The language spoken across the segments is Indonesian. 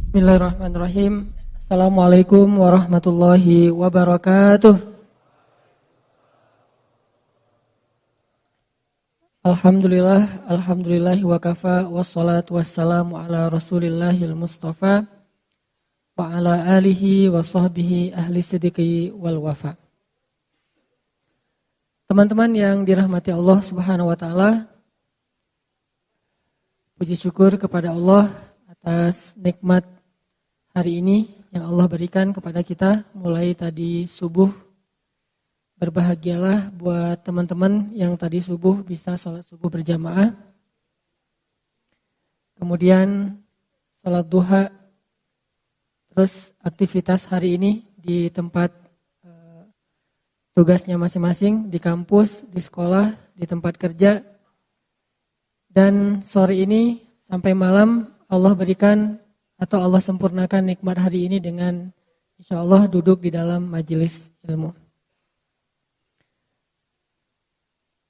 Bismillahirrahmanirrahim. Assalamualaikum warahmatullahi wabarakatuh. Alhamdulillahi wa kafa, wassalatu wassalamu ala rasulillahil mustafa wa ala alihi wa sahbihi ahli siddiqi wal wafa. Teman-teman yang dirahmati Allah subhanahu wa ta'ala, puji syukur kepada Allah atas nikmat hari ini yang Allah berikan kepada kita mulai tadi subuh. Berbahagialah buat teman-teman yang tadi subuh bisa sholat subuh berjamaah. Kemudian sholat duha. Terus aktivitas hari ini di tempat tugasnya masing-masing, di kampus, di sekolah, di tempat kerja. Dan sore ini sampai malam Allah berikan atau Allah sempurnakan nikmat hari ini dengan insya Allah duduk di dalam majelis ilmu.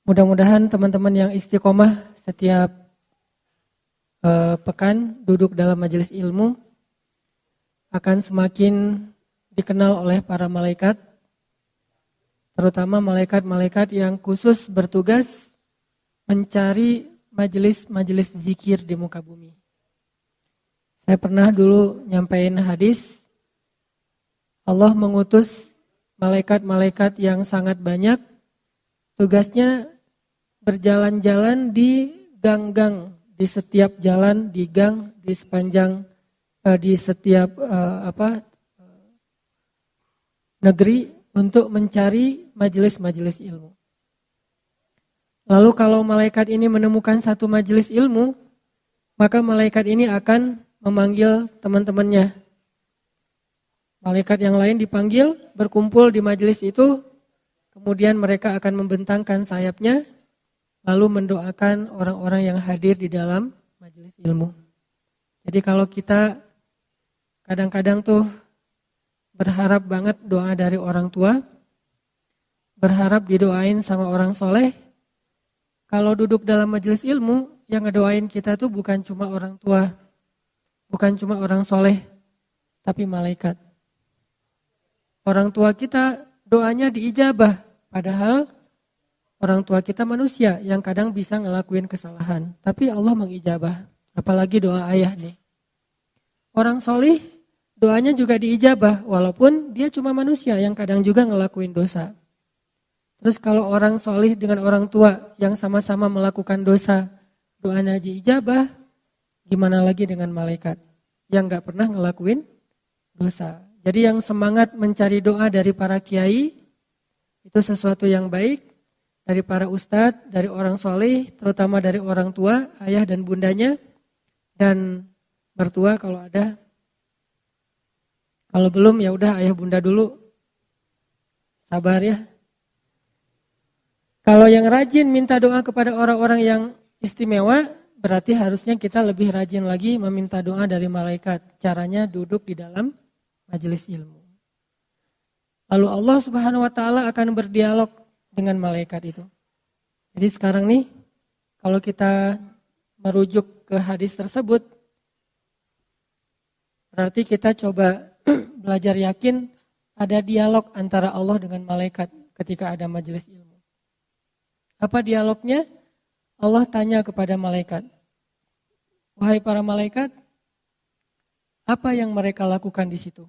Mudah-mudahan teman-teman yang istiqomah setiap pekan duduk dalam majelis ilmu akan semakin dikenal oleh para malaikat, terutama malaikat-malaikat yang khusus bertugas mencari majelis-majelis zikir di muka bumi. Saya pernah dulu nyampein hadis, Allah mengutus malaikat-malaikat yang sangat banyak, tugasnya berjalan-jalan di gang-gang, di setiap jalan, di gang, di sepanjang, di setiap negeri untuk mencari majelis-majelis ilmu. Lalu kalau malaikat ini menemukan satu majelis ilmu, maka malaikat ini akan memanggil teman-temannya. Malaikat yang lain dipanggil, berkumpul di majelis itu, kemudian mereka akan membentangkan sayapnya, lalu mendoakan orang-orang yang hadir di dalam majelis ilmu. Jadi kalau kita kadang-kadang tuh berharap banget doa dari orang tua, berharap didoain sama orang soleh, kalau duduk dalam majelis ilmu, yang ngedoain kita tuh bukan cuma orang tua, bukan cuma orang soleh, tapi malaikat. Orang tua kita doanya diijabah, padahal orang tua kita manusia yang kadang bisa ngelakuin kesalahan. Tapi Allah mengijabah, apalagi doa ayah nih. Orang soleh doanya juga diijabah, walaupun dia cuma manusia yang kadang juga ngelakuin dosa. Terus kalau orang soleh dengan orang tua yang sama-sama melakukan dosa, doanya diijabah, gimana lagi dengan malaikat yang gak pernah ngelakuin dosa. Jadi yang semangat mencari doa dari para kiai, itu sesuatu yang baik. Dari para ustadz, dari orang soleh, terutama dari orang tua, ayah dan bundanya, dan mertua kalau ada. Kalau belum ya udah ayah bunda dulu, sabar ya. Kalau yang rajin minta doa kepada orang-orang yang istimewa, berarti harusnya kita lebih rajin lagi meminta doa dari malaikat. Caranya duduk di dalam majelis ilmu. Lalu Allah Subhanahu wa taala akan berdialog dengan malaikat itu. Jadi sekarang nih, kalau kita merujuk ke hadis tersebut, berarti kita coba belajar yakin ada dialog antara Allah dengan malaikat ketika ada majelis ilmu. Apa dialognya? Allah tanya kepada malaikat, wahai para malaikat, apa yang mereka lakukan di situ?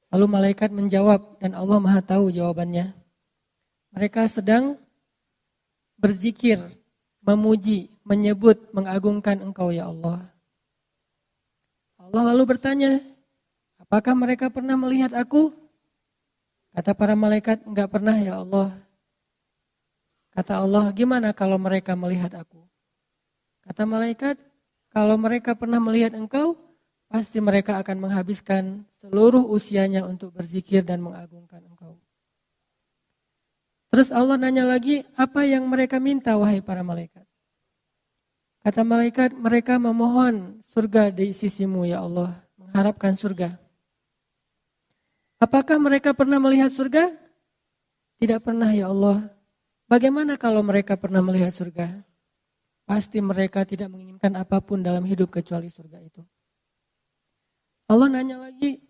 Lalu malaikat menjawab dan Allah Maha tahu jawabannya. Mereka sedang berzikir, memuji, menyebut, mengagungkan Engkau ya Allah. Allah lalu bertanya, apakah mereka pernah melihat aku? Kata para malaikat, enggak pernah ya Allah. Kata Allah, gimana kalau mereka melihat aku? Kata malaikat, kalau mereka pernah melihat Engkau, pasti mereka akan menghabiskan seluruh usianya untuk berzikir dan mengagungkan Engkau. Terus Allah nanya lagi, apa yang mereka minta wahai para malaikat? Kata malaikat, mereka memohon surga di sisimu ya Allah, mengharapkan surga. Apakah mereka pernah melihat surga? Tidak pernah ya Allah. Bagaimana kalau mereka pernah melihat surga? Pasti mereka tidak menginginkan apapun dalam hidup kecuali surga itu. Allah nanya lagi,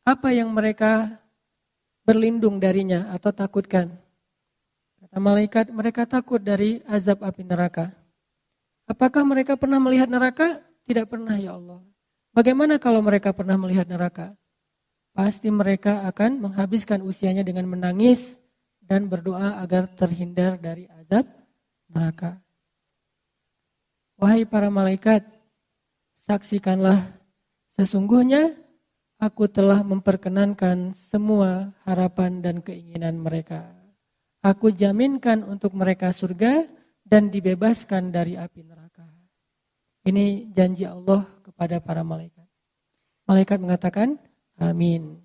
apa yang mereka berlindung darinya atau takutkan? Kata malaikat, mereka takut dari azab api neraka. Apakah mereka pernah melihat neraka? Tidak pernah ya Allah. Bagaimana kalau mereka pernah melihat neraka? Pasti mereka akan menghabiskan usianya dengan menangis dan berdoa agar terhindar dari azab neraka. Wahai para malaikat, saksikanlah, sesungguhnya aku telah memperkenankan semua harapan dan keinginan mereka. Aku jaminkan untuk mereka surga dan dibebaskan dari api neraka. Ini janji Allah kepada para malaikat. Malaikat mengatakan, amin.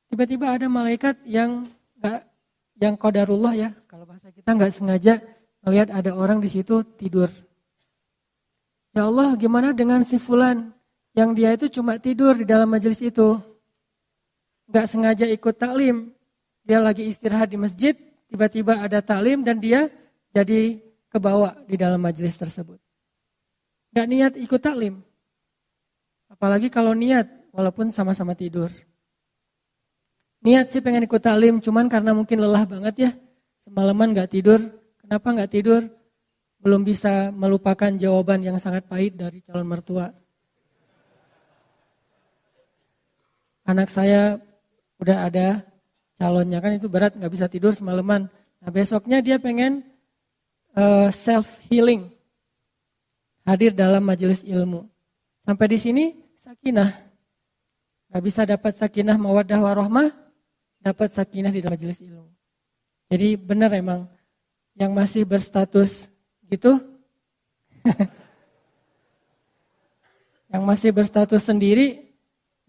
Tiba-tiba ada malaikat yang qadarullah ya, kalau bahasa kita nggak sengaja melihat ada orang di situ tidur. Ya Allah, gimana dengan si fulan yang dia itu cuma tidur di dalam majelis itu, nggak sengaja ikut taklim, dia lagi istirahat di masjid, tiba-tiba ada taklim dan dia jadi kebawa di dalam majelis tersebut. Nggak niat ikut taklim, apalagi kalau niat walaupun sama-sama tidur. Niat sih pengen ikut taklim, cuman karena mungkin lelah banget ya, semalaman nggak tidur. Kenapa nggak tidur? Belum bisa melupakan jawaban yang sangat pahit dari calon mertua. Anak saya udah ada calonnya, kan itu berat, nggak bisa tidur semalaman. Nah besoknya dia pengen self-healing, hadir dalam majelis ilmu. Sampai di sini sakinah. Nggak bisa dapat sakinah mawaddah warahmah, dapat sakinah di dalam majelis ilmu. Jadi benar emang yang masih berstatus gitu, yang masih berstatus sendiri,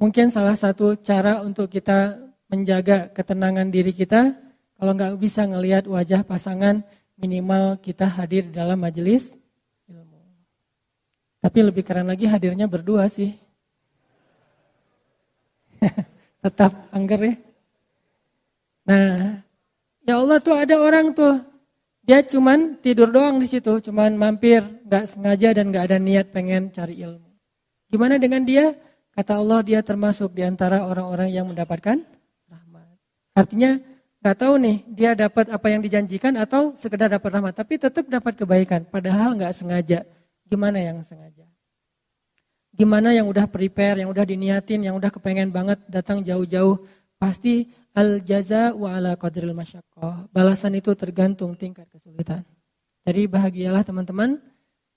mungkin salah satu cara untuk kita menjaga ketenangan diri kita, kalau nggak bisa ngelihat wajah pasangan, minimal kita hadir dalam majelis ilmu. Tapi lebih keren lagi hadirnya berdua sih. Tetap angger ya. Nah, ya Allah tuh ada orang tuh, dia cuman tidur doang di situ, cuman mampir, nggak sengaja dan nggak ada niat pengen cari ilmu. Gimana dengan dia? Kata Allah, dia termasuk di antara orang-orang yang mendapatkan rahmat. Artinya nggak tahu nih, dia dapat apa yang dijanjikan atau sekedar dapat rahmat, tapi tetap dapat kebaikan. Padahal nggak sengaja. Gimana yang sengaja? Gimana yang udah prepare, yang udah diniatin, yang udah kepengen banget datang jauh-jauh? Pasti al-jaza wa ala qadril masyaqqah. Balasan itu tergantung tingkat kesulitan. Jadi bahagialah teman-teman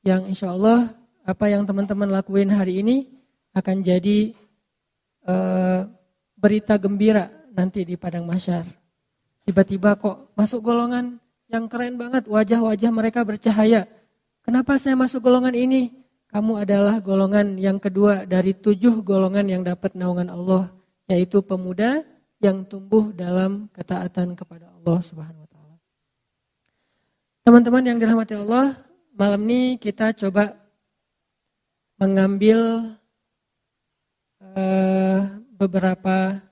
yang insya Allah apa yang teman-teman lakuin hari ini akan jadi berita gembira nanti di padang mahsyar. Tiba-tiba kok masuk golongan yang keren banget, wajah-wajah mereka bercahaya. Kenapa saya masuk golongan ini? Kamu adalah golongan yang kedua dari 7 golongan yang dapat naungan Allah, yaitu pemuda yang tumbuh dalam ketaatan kepada Allah Subhanahu wa taala. Teman-teman yang dirahmati Allah, malam ini kita coba mengambil beberapa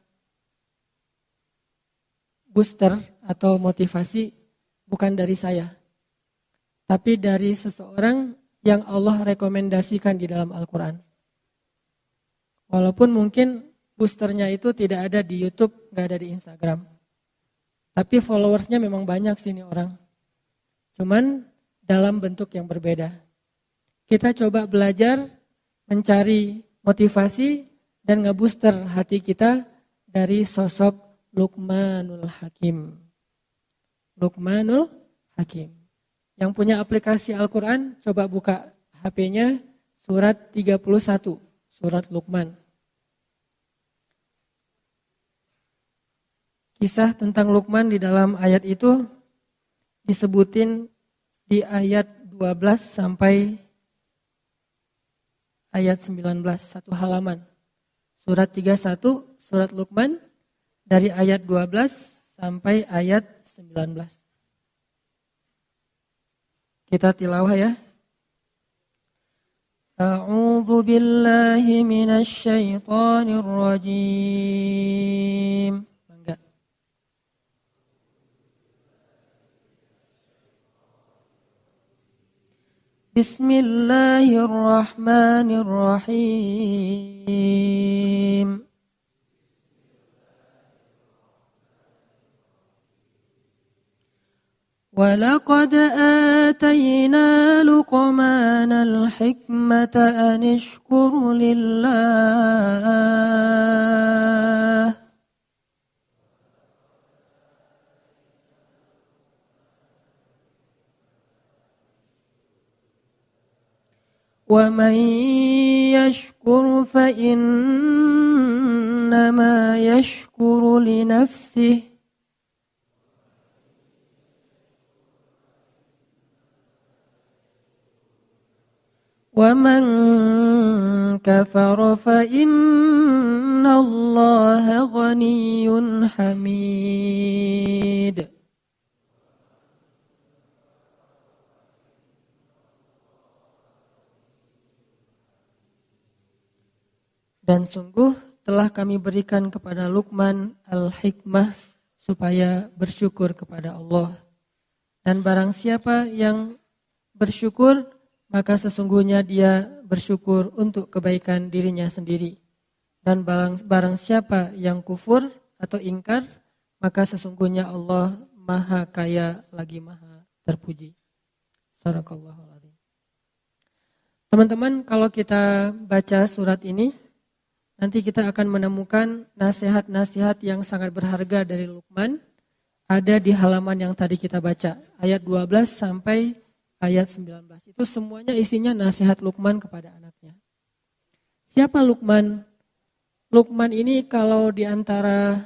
booster atau motivasi bukan dari saya, tapi dari seseorang yang Allah rekomendasikan di dalam Al-Quran. Walaupun mungkin boosternya itu tidak ada di YouTube, nggak ada di Instagram. Tapi followersnya memang banyak sih ini orang. Cuman dalam bentuk yang berbeda. Kita coba belajar mencari motivasi dan ngebooster hati kita dari sosok Luqmanul Hakim. Luqmanul Hakim. Yang punya aplikasi Al-Quran, coba buka HP-nya surat 31, surat Luqman. Kisah tentang Luqman di dalam ayat itu disebutin di ayat 12 sampai ayat 19, satu halaman. Surat 31, surat Luqman dari ayat 12 sampai ayat 19. Kita tilawah ya. A'udzu billahi minasy syaithanir rajim. Bangga. Bismillahirrahmanirrahim. وَلَقَدْ آتَيْنَا لُقْمَانَ الْحِكْمَةَ أَنِ اشْكُرْ لِلَّهِ وَمَنْ يَشْكُرْ فَإِنَّمَا يَشْكُرُ لِنَفْسِهِ وَمَنْ كَفَرَ فَإِنَّ اللَّهَ غَنِيٌّ حَمِيدٌ. Dan sungguh telah kami berikan kepada Luqman al-hikmah supaya bersyukur kepada Allah. Dan barang siapa yang bersyukur, maka sesungguhnya dia bersyukur untuk kebaikan dirinya sendiri. Dan barang siapa yang kufur atau ingkar, maka sesungguhnya Allah maha kaya lagi maha terpuji. Sadaqallahul adzim. Teman-teman, kalau kita baca surat ini, nanti kita akan menemukan nasihat-nasihat yang sangat berharga dari Luqman. Ada di halaman yang tadi kita baca, ayat 12 sampai ayat 19. Itu semuanya isinya nasihat Luqman kepada anaknya. Siapa Luqman? Luqman ini kalau di antara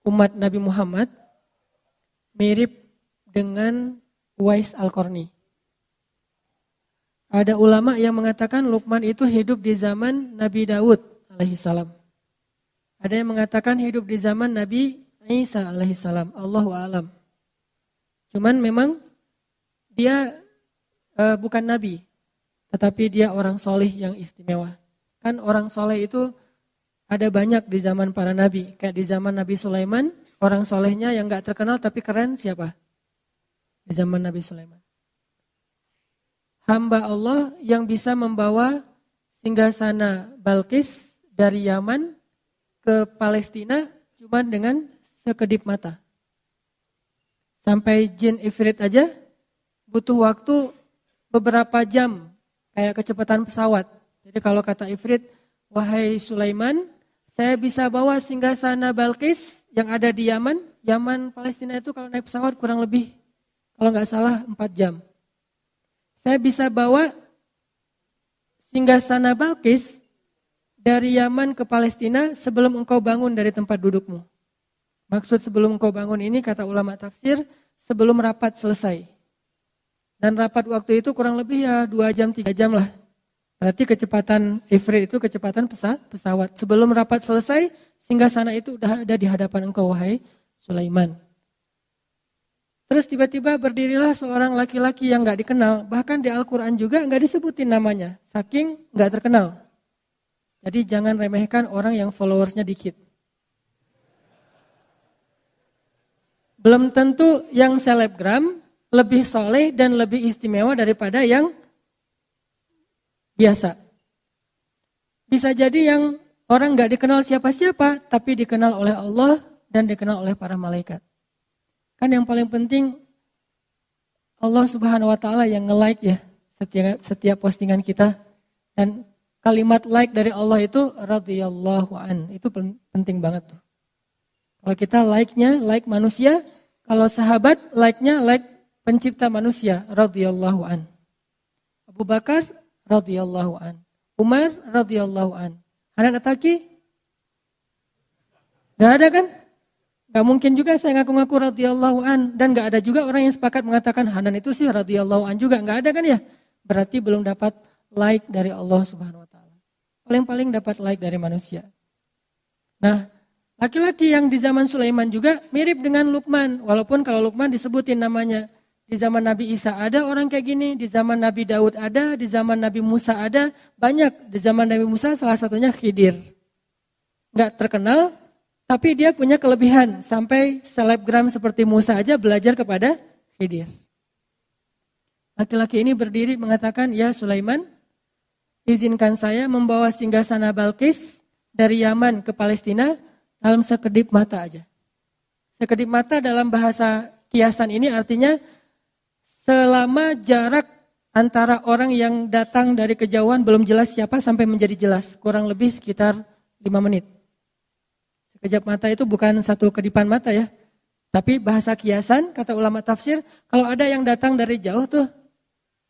umat Nabi Muhammad mirip dengan Uwais Al-Qarni. Ada ulama yang mengatakan Luqman itu hidup di zaman Nabi Daud alaihissalam. Ada yang mengatakan hidup di zaman Nabi Isa alaihissalam. Allahu a'lam. Cuman memang dia bukan nabi, tetapi dia orang soleh yang istimewa. Kan orang soleh itu ada banyak di zaman para nabi. Kayak di zaman Nabi Sulaiman, orang solehnya yang gak terkenal tapi keren siapa? Di zaman Nabi Sulaiman. Hamba Allah yang bisa membawa singgasana Balqis dari Yaman ke Palestina cuma dengan sekedip mata. Sampai jin ifrit aja butuh waktu beberapa jam kayak kecepatan pesawat. Jadi kalau kata ifrit, wahai Sulaiman, saya bisa bawa singgasana Balqis yang ada di Yaman. Yaman Palestina itu kalau naik pesawat kurang lebih, kalau nggak salah 4 jam. Saya bisa bawa singgasana Balqis dari Yaman ke Palestina sebelum engkau bangun dari tempat dudukmu. Maksud sebelum engkau bangun ini kata ulama tafsir, sebelum rapat selesai. Dan rapat waktu itu kurang lebih ya 2 jam 3 jam lah. Berarti kecepatan ifrit itu kecepatan pesawat. Sebelum rapat selesai, singgasana itu udah ada di hadapan engkau wahai Sulaiman. Terus tiba-tiba berdirilah seorang laki-laki yang gak dikenal. Bahkan di Al-Quran juga gak disebutin namanya. Saking gak terkenal. Jadi jangan remehkan orang yang followersnya dikit. Belum tentu yang selebgram lebih soleh dan lebih istimewa daripada yang biasa. Bisa jadi yang orang gak dikenal siapa-siapa, tapi dikenal oleh Allah dan dikenal oleh para malaikat. Kan yang paling penting Allah Subhanahu wa taala yang nge-like ya setiap postingan kita, dan kalimat like dari Allah itu radhiyallahu an. Itu penting banget tuh. Kalau kita like-nya like manusia, kalau sahabat like-nya like pencipta manusia radhiyallahu an. Abu Bakar radhiyallahu an. Umar radhiyallahu an. Hanan Ataki? Gak ada kan? Gak mungkin juga saya ngaku-ngaku radhiyallahu an, dan gak ada juga orang yang sepakat mengatakan Hanan itu sih radhiyallahu an juga, gak ada kan ya? Berarti belum dapat like dari Allah Subhanahu wa taala. Paling-paling dapat like dari manusia. Nah, laki-laki yang di zaman Sulaiman juga mirip dengan Luqman, walaupun kalau Luqman disebutin namanya. Di zaman Nabi Isa ada orang kayak gini, di zaman Nabi Daud ada, di zaman Nabi Musa ada, banyak. Di zaman Nabi Musa salah satunya Khidir. Gak terkenal, tapi dia punya kelebihan, sampai selebgram seperti Musa aja belajar kepada Khidir. Laki-laki ini berdiri mengatakan, ya Sulaiman, izinkan saya membawa singgasana Balqis dari Yaman ke Palestina dalam sekedip mata aja. Sekedip mata dalam bahasa kiasan ini artinya selama jarak antara orang yang datang dari kejauhan belum jelas siapa sampai menjadi jelas. Kurang lebih sekitar 5 menit. Sekejap mata itu bukan satu kedipan mata ya. Tapi bahasa kiasan, kata ulama tafsir, kalau ada yang datang dari jauh tuh,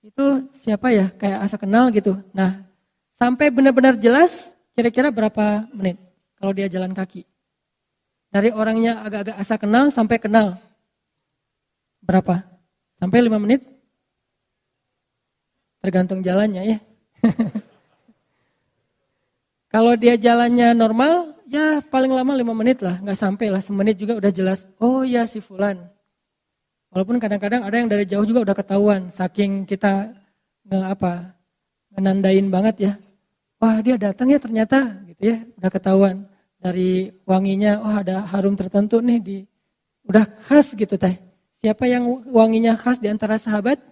itu siapa ya? Kayak asa kenal gitu. Nah, sampai benar-benar jelas, kira-kira berapa menit kalau dia jalan kaki? Dari orangnya agak-agak asa kenal sampai kenal. Berapa? Sampai 5 menit? Tergantung jalannya ya. Kalau dia jalannya normal, ya paling lama 5 menit lah. Nggak sampai lah, semenit juga udah jelas. Oh ya si fulan. Walaupun kadang-kadang ada yang dari jauh juga udah ketahuan. Saking kita menandain banget ya. Wah dia datang ya ternyata gitu ya. Udah ketahuan. Dari wanginya, ada harum tertentu nih. Udah khas gitu teh. Siapa yang wanginya khas di antara sahabat?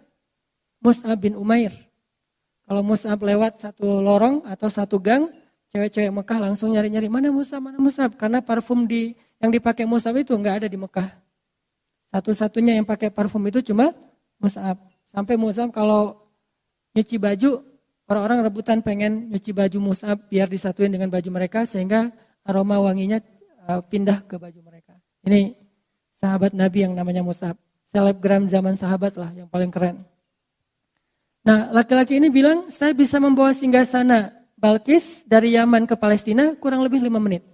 Mus'ab bin Umair. Kalau Mus'ab lewat satu lorong atau satu gang, cewek-cewek Mekah langsung nyari-nyari mana Mus'ab. Karena parfum yang dipakai Mus'ab itu enggak ada di Mekah. Satu-satunya yang pakai parfum itu cuma Mus'ab. Sampai Mus'ab kalau nyuci baju, orang-orang rebutan pengen nyuci baju Mus'ab biar disatuin dengan baju mereka sehingga aroma wanginya pindah ke baju mereka. Ini sahabat Nabi yang namanya Mus'ab. Selebgram zaman sahabat lah yang paling keren. Nah, laki-laki ini bilang, saya bisa membawa singgasana Balkis dari Yaman ke Palestina kurang lebih 5 menit.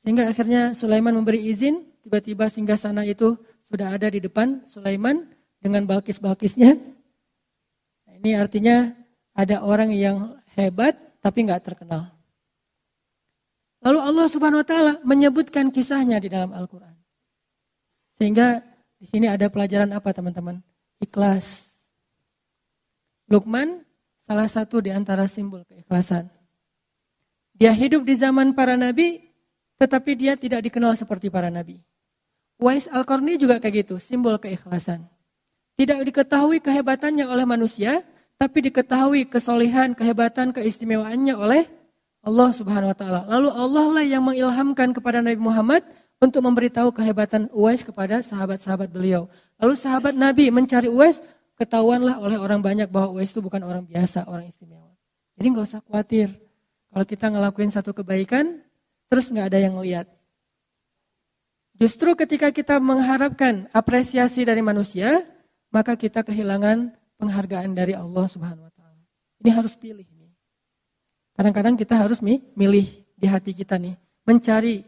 Sehingga akhirnya Sulaiman memberi izin, tiba-tiba singgasana itu sudah ada di depan Sulaiman dengan Balkis-Balkisnya. Nah, ini artinya ada orang yang hebat tapi nggak terkenal. Lalu Allah Subhanahu Wa Taala menyebutkan kisahnya di dalam Al-Quran. Sehingga di sini ada pelajaran apa teman-teman? Ikhlas. Luqman salah satu di antara simbol keikhlasan. Dia hidup di zaman para nabi, tetapi dia tidak dikenal seperti para nabi. Uwais Al-Qarni juga kayak gitu, simbol keikhlasan. Tidak diketahui kehebatannya oleh manusia, tapi diketahui kesolehan, kehebatan, keistimewaannya oleh Allah Subhanahu Wa Taala. Lalu Allah lah yang mengilhamkan kepada Nabi Muhammad untuk memberitahu kehebatan Uwais kepada sahabat-sahabat beliau. Lalu sahabat Nabi mencari Uwais, ketahuanlah oleh orang banyak bahwa Uwais itu bukan orang biasa, orang istimewa. Jadi gak usah khawatir. Kalau kita ngelakuin satu kebaikan, terus gak ada yang lihat. Justru ketika kita mengharapkan apresiasi dari manusia, maka kita kehilangan penghargaan dari Allah Subhanahu Wa Taala. Ini harus pilih. Kadang-kadang kita harus milih di hati kita nih. Mencari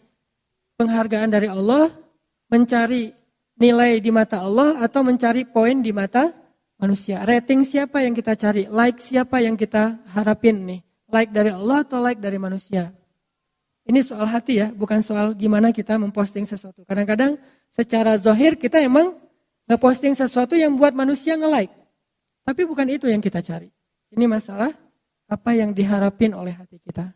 penghargaan dari Allah, mencari nilai di mata Allah, atau mencari poin di mata manusia. Rating siapa yang kita cari? Like siapa yang kita harapin nih? Like dari Allah atau like dari manusia? Ini soal hati ya, bukan soal gimana kita memposting sesuatu. Kadang-kadang secara zahir kita emang ngeposting sesuatu yang buat manusia nge-like. Tapi bukan itu yang kita cari. Ini masalah apa yang diharapin oleh hati kita.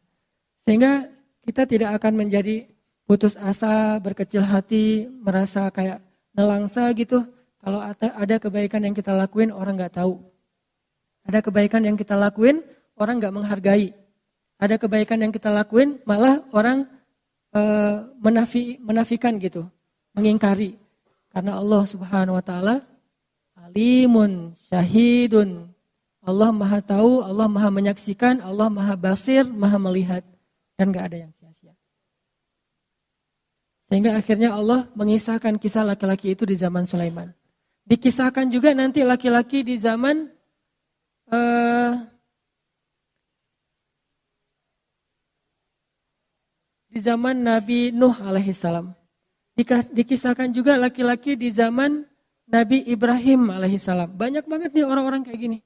Sehingga kita tidak akan menjadi putus asa, berkecil hati, merasa kayak nelangsa gitu. Kalau ada kebaikan yang kita lakuin, orang gak tahu. Ada kebaikan yang kita lakuin, orang gak menghargai. Ada kebaikan yang kita lakuin, malah orang menafikan gitu, mengingkari. Karena Allah Subhanahu Wa Taala alimun, syahidun. Allah maha tahu, Allah maha menyaksikan, Allah maha basir, maha melihat. Dan gak ada yang sia-sia. Sehingga akhirnya Allah mengisahkan kisah laki-laki itu di zaman Sulaiman. Dikisahkan juga nanti laki-laki di zaman Nabi Nuh alaihissalam. Dikisahkan juga laki-laki di zaman Nabi Ibrahim alaihissalam. Banyak banget nih orang-orang kayak gini.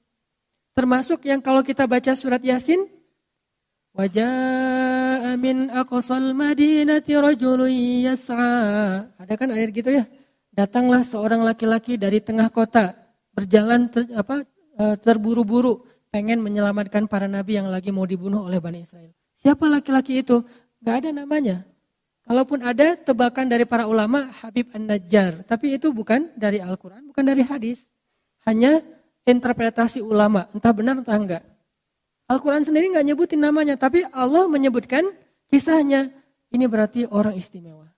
Termasuk yang kalau kita baca surat Yasin, waja'a min aqsal madinati rajulun yas'a. Ada kan ayat gitu ya? Datanglah seorang laki-laki dari tengah kota, berjalan terburu-buru, pengen menyelamatkan para nabi yang lagi mau dibunuh oleh Bani Israel. Siapa laki-laki itu? Gak ada namanya. Kalaupun ada, tebakan dari para ulama Habib An-Najjar. Tapi itu bukan dari Al-Quran, bukan dari hadis. Hanya interpretasi ulama, entah benar entah enggak. Al-Quran sendiri enggak nyebutin namanya, tapi Allah menyebutkan kisahnya. Ini berarti orang istimewa.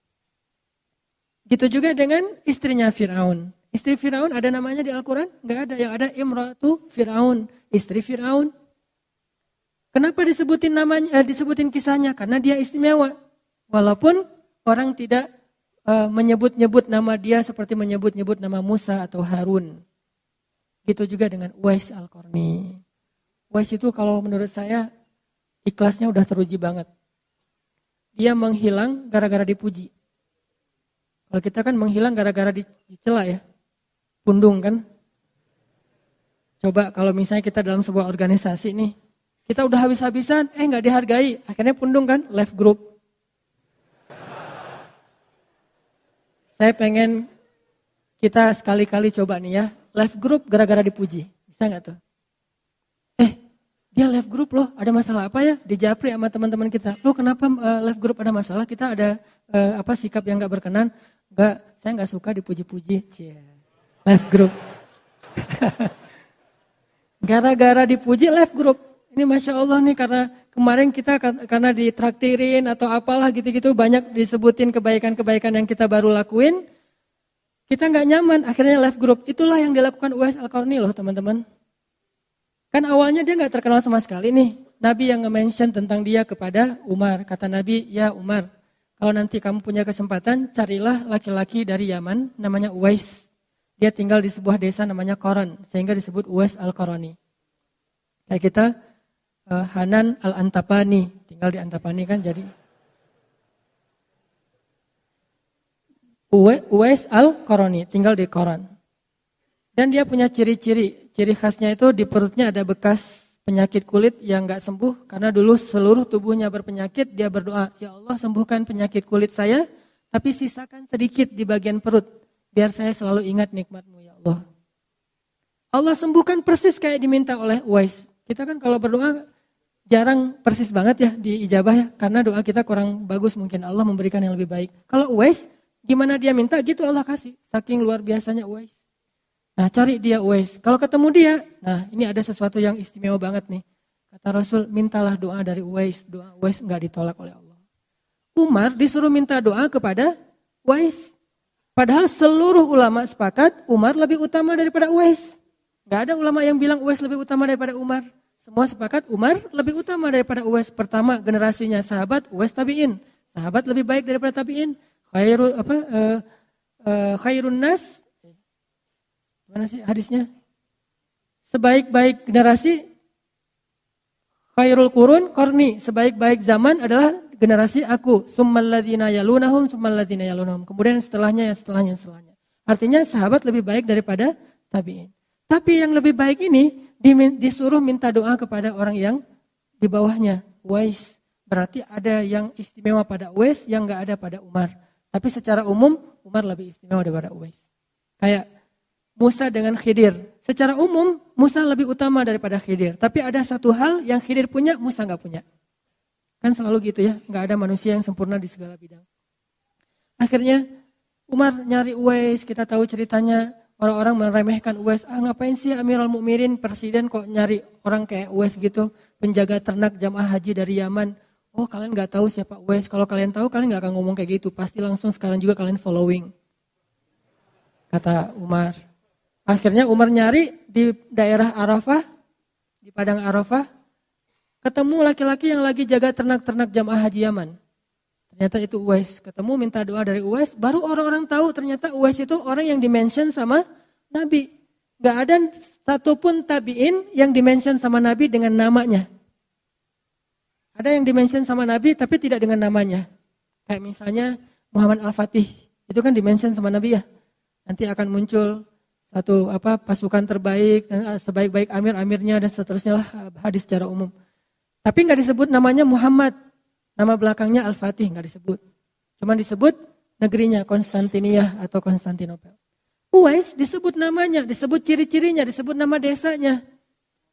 Gitu juga dengan istrinya Firaun. Istri Firaun ada namanya di Al-Quran? Enggak ada. Yang ada Imratu Firaun, istri Firaun. Kenapa disebutin namanya, disebutin kisahnya? Karena dia istimewa. Walaupun orang tidak menyebut-nyebut nama dia seperti menyebut-nyebut nama Musa atau Harun. Gitu juga dengan Uwais Al-Qarni. Uwais itu kalau menurut saya ikhlasnya udah teruji banget. Dia menghilang gara-gara dipuji. Kalau kita kan menghilang gara-gara dicela ya. Pundung kan. Coba kalau misalnya kita dalam sebuah organisasi nih. Kita udah habis-habisan, nggak dihargai. Akhirnya pundung kan, left group. Saya pengen kita sekali-kali coba nih ya. Left group gara-gara dipuji. Bisa nggak tuh? Dia left group loh, ada masalah apa ya? Dijapri sama teman-teman kita. Loh kenapa left group ada masalah? Kita ada sikap yang nggak berkenan? Nggak, saya nggak suka dipuji-puji. Left group. Gara-gara dipuji left group. Ini Masya Allah nih karena kemarin kita karena ditraktirin atau apalah gitu-gitu banyak disebutin kebaikan-kebaikan yang kita baru lakuin. Kita nggak nyaman, akhirnya left group. Itulah yang dilakukan Uwais Al-Qarni loh teman-teman. Kan awalnya dia nggak terkenal sama sekali nih. Nabi yang nge-mention tentang dia kepada Umar. Kata Nabi, ya Umar, kalau nanti kamu punya kesempatan, carilah laki-laki dari Yaman namanya Uwais. Dia tinggal di sebuah desa namanya Qaran, sehingga disebut Uwais Al-Qarani. Kayak kita, Hanan Al-Antapani, tinggal di Antapani kan jadi. Uwais Al-Qarani, tinggal di Qaran. Dan dia punya ciri-ciri khasnya itu di perutnya ada bekas penyakit kulit yang gak sembuh. Karena dulu seluruh tubuhnya berpenyakit, dia berdoa, ya Allah sembuhkan penyakit kulit saya, tapi sisakan sedikit di bagian perut, biar saya selalu ingat nikmat-Mu ya Allah. Allah sembuhkan persis kayak diminta oleh Uwais. Kita kan kalau berdoa jarang persis banget ya di ijabah ya, karena doa kita kurang bagus mungkin, Allah memberikan yang lebih baik. Kalau Uwais, gimana dia minta gitu Allah kasih, saking luar biasanya Uwais. Nah cari dia Uwais, kalau ketemu dia, nah ini ada sesuatu yang istimewa banget nih. Kata Rasul, mintalah doa dari Uwais, doa Uwais enggak ditolak oleh Allah. Umar disuruh minta doa kepada Uwais. Padahal seluruh ulama sepakat Umar lebih utama daripada Uwais. Enggak ada ulama yang bilang Uwais lebih utama daripada Umar. Semua sepakat Umar lebih utama daripada Uwais. Pertama generasinya sahabat, Uwais tabi'in. Sahabat lebih baik daripada tabi'in. Khairun nas. Mana sih hadisnya? Sebaik-baik generasi, khairul qurun qarni, sebaik-baik zaman adalah generasi aku. Summal ladzina yalunahum, summal ladzina yalunahum. Kemudian setelahnya. Artinya sahabat lebih baik daripada tabi'in. Tapi yang lebih baik ini disuruh minta doa kepada orang yang di bawahnya, Uwais. Berarti ada yang istimewa pada Uwais yang enggak ada pada Umar. Tapi secara umum Umar lebih istimewa daripada Uwais. Kayak Musa dengan Khidir. Secara umum Musa lebih utama daripada Khidir. Tapi ada satu hal yang Khidir punya, Musa enggak punya. Kan selalu gitu ya, enggak ada manusia yang sempurna di segala bidang. Akhirnya Umar nyari Uwais, kita tahu ceritanya, orang-orang meremehkan Uwais. Ngapain sih Amirul Mukminin, presiden kok nyari orang kayak Uwais gitu, penjaga ternak jamaah haji dari Yaman. Oh kalian enggak tahu siapa Uwais, kalau kalian tahu kalian enggak akan ngomong kayak gitu, pasti langsung sekarang juga kalian following. Kata Umar. Akhirnya Umar nyari di daerah Arafah, di padang Arafah, ketemu laki-laki yang lagi jaga ternak-ternak jamaah haji Yaman. Ternyata itu Uwais. Ketemu minta doa dari Uwais, baru orang-orang tahu ternyata Uwais itu orang yang dimention sama Nabi. Gak ada satupun tabi'in yang dimention sama Nabi dengan namanya. Ada yang dimention sama Nabi tapi tidak dengan namanya. Kayak misalnya Muhammad Al-Fatih, itu kan dimention sama Nabi ya. Nanti akan muncul satu pasukan terbaik, sebaik-baik amirnya dan seterusnya lah, hadis secara umum. Tapi nggak disebut namanya Muhammad, nama belakangnya Al-Fatih nggak disebut. Cuma disebut negerinya Konstantinia atau Konstantinopel. Uwais disebut namanya, disebut ciri-cirinya, disebut nama desanya,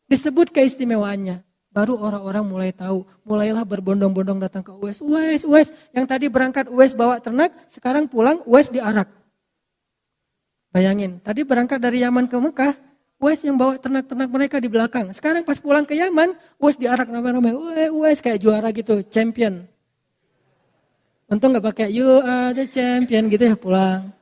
disebut keistimewaannya. Baru orang-orang mulai tahu, mulailah berbondong-bondong datang ke Uwais. Uwais, yang tadi berangkat Uwais bawa ternak, sekarang pulang Uwais diarak. Bayangin, tadi berangkat dari Yaman ke Mekah, Uwais yang bawa ternak-ternak mereka di belakang. Sekarang pas pulang ke Yaman, Uwais diarak ramai-ramai. Uwais kayak juara gitu, champion. Untung nggak pakai you are the champion gitu ya, pulang.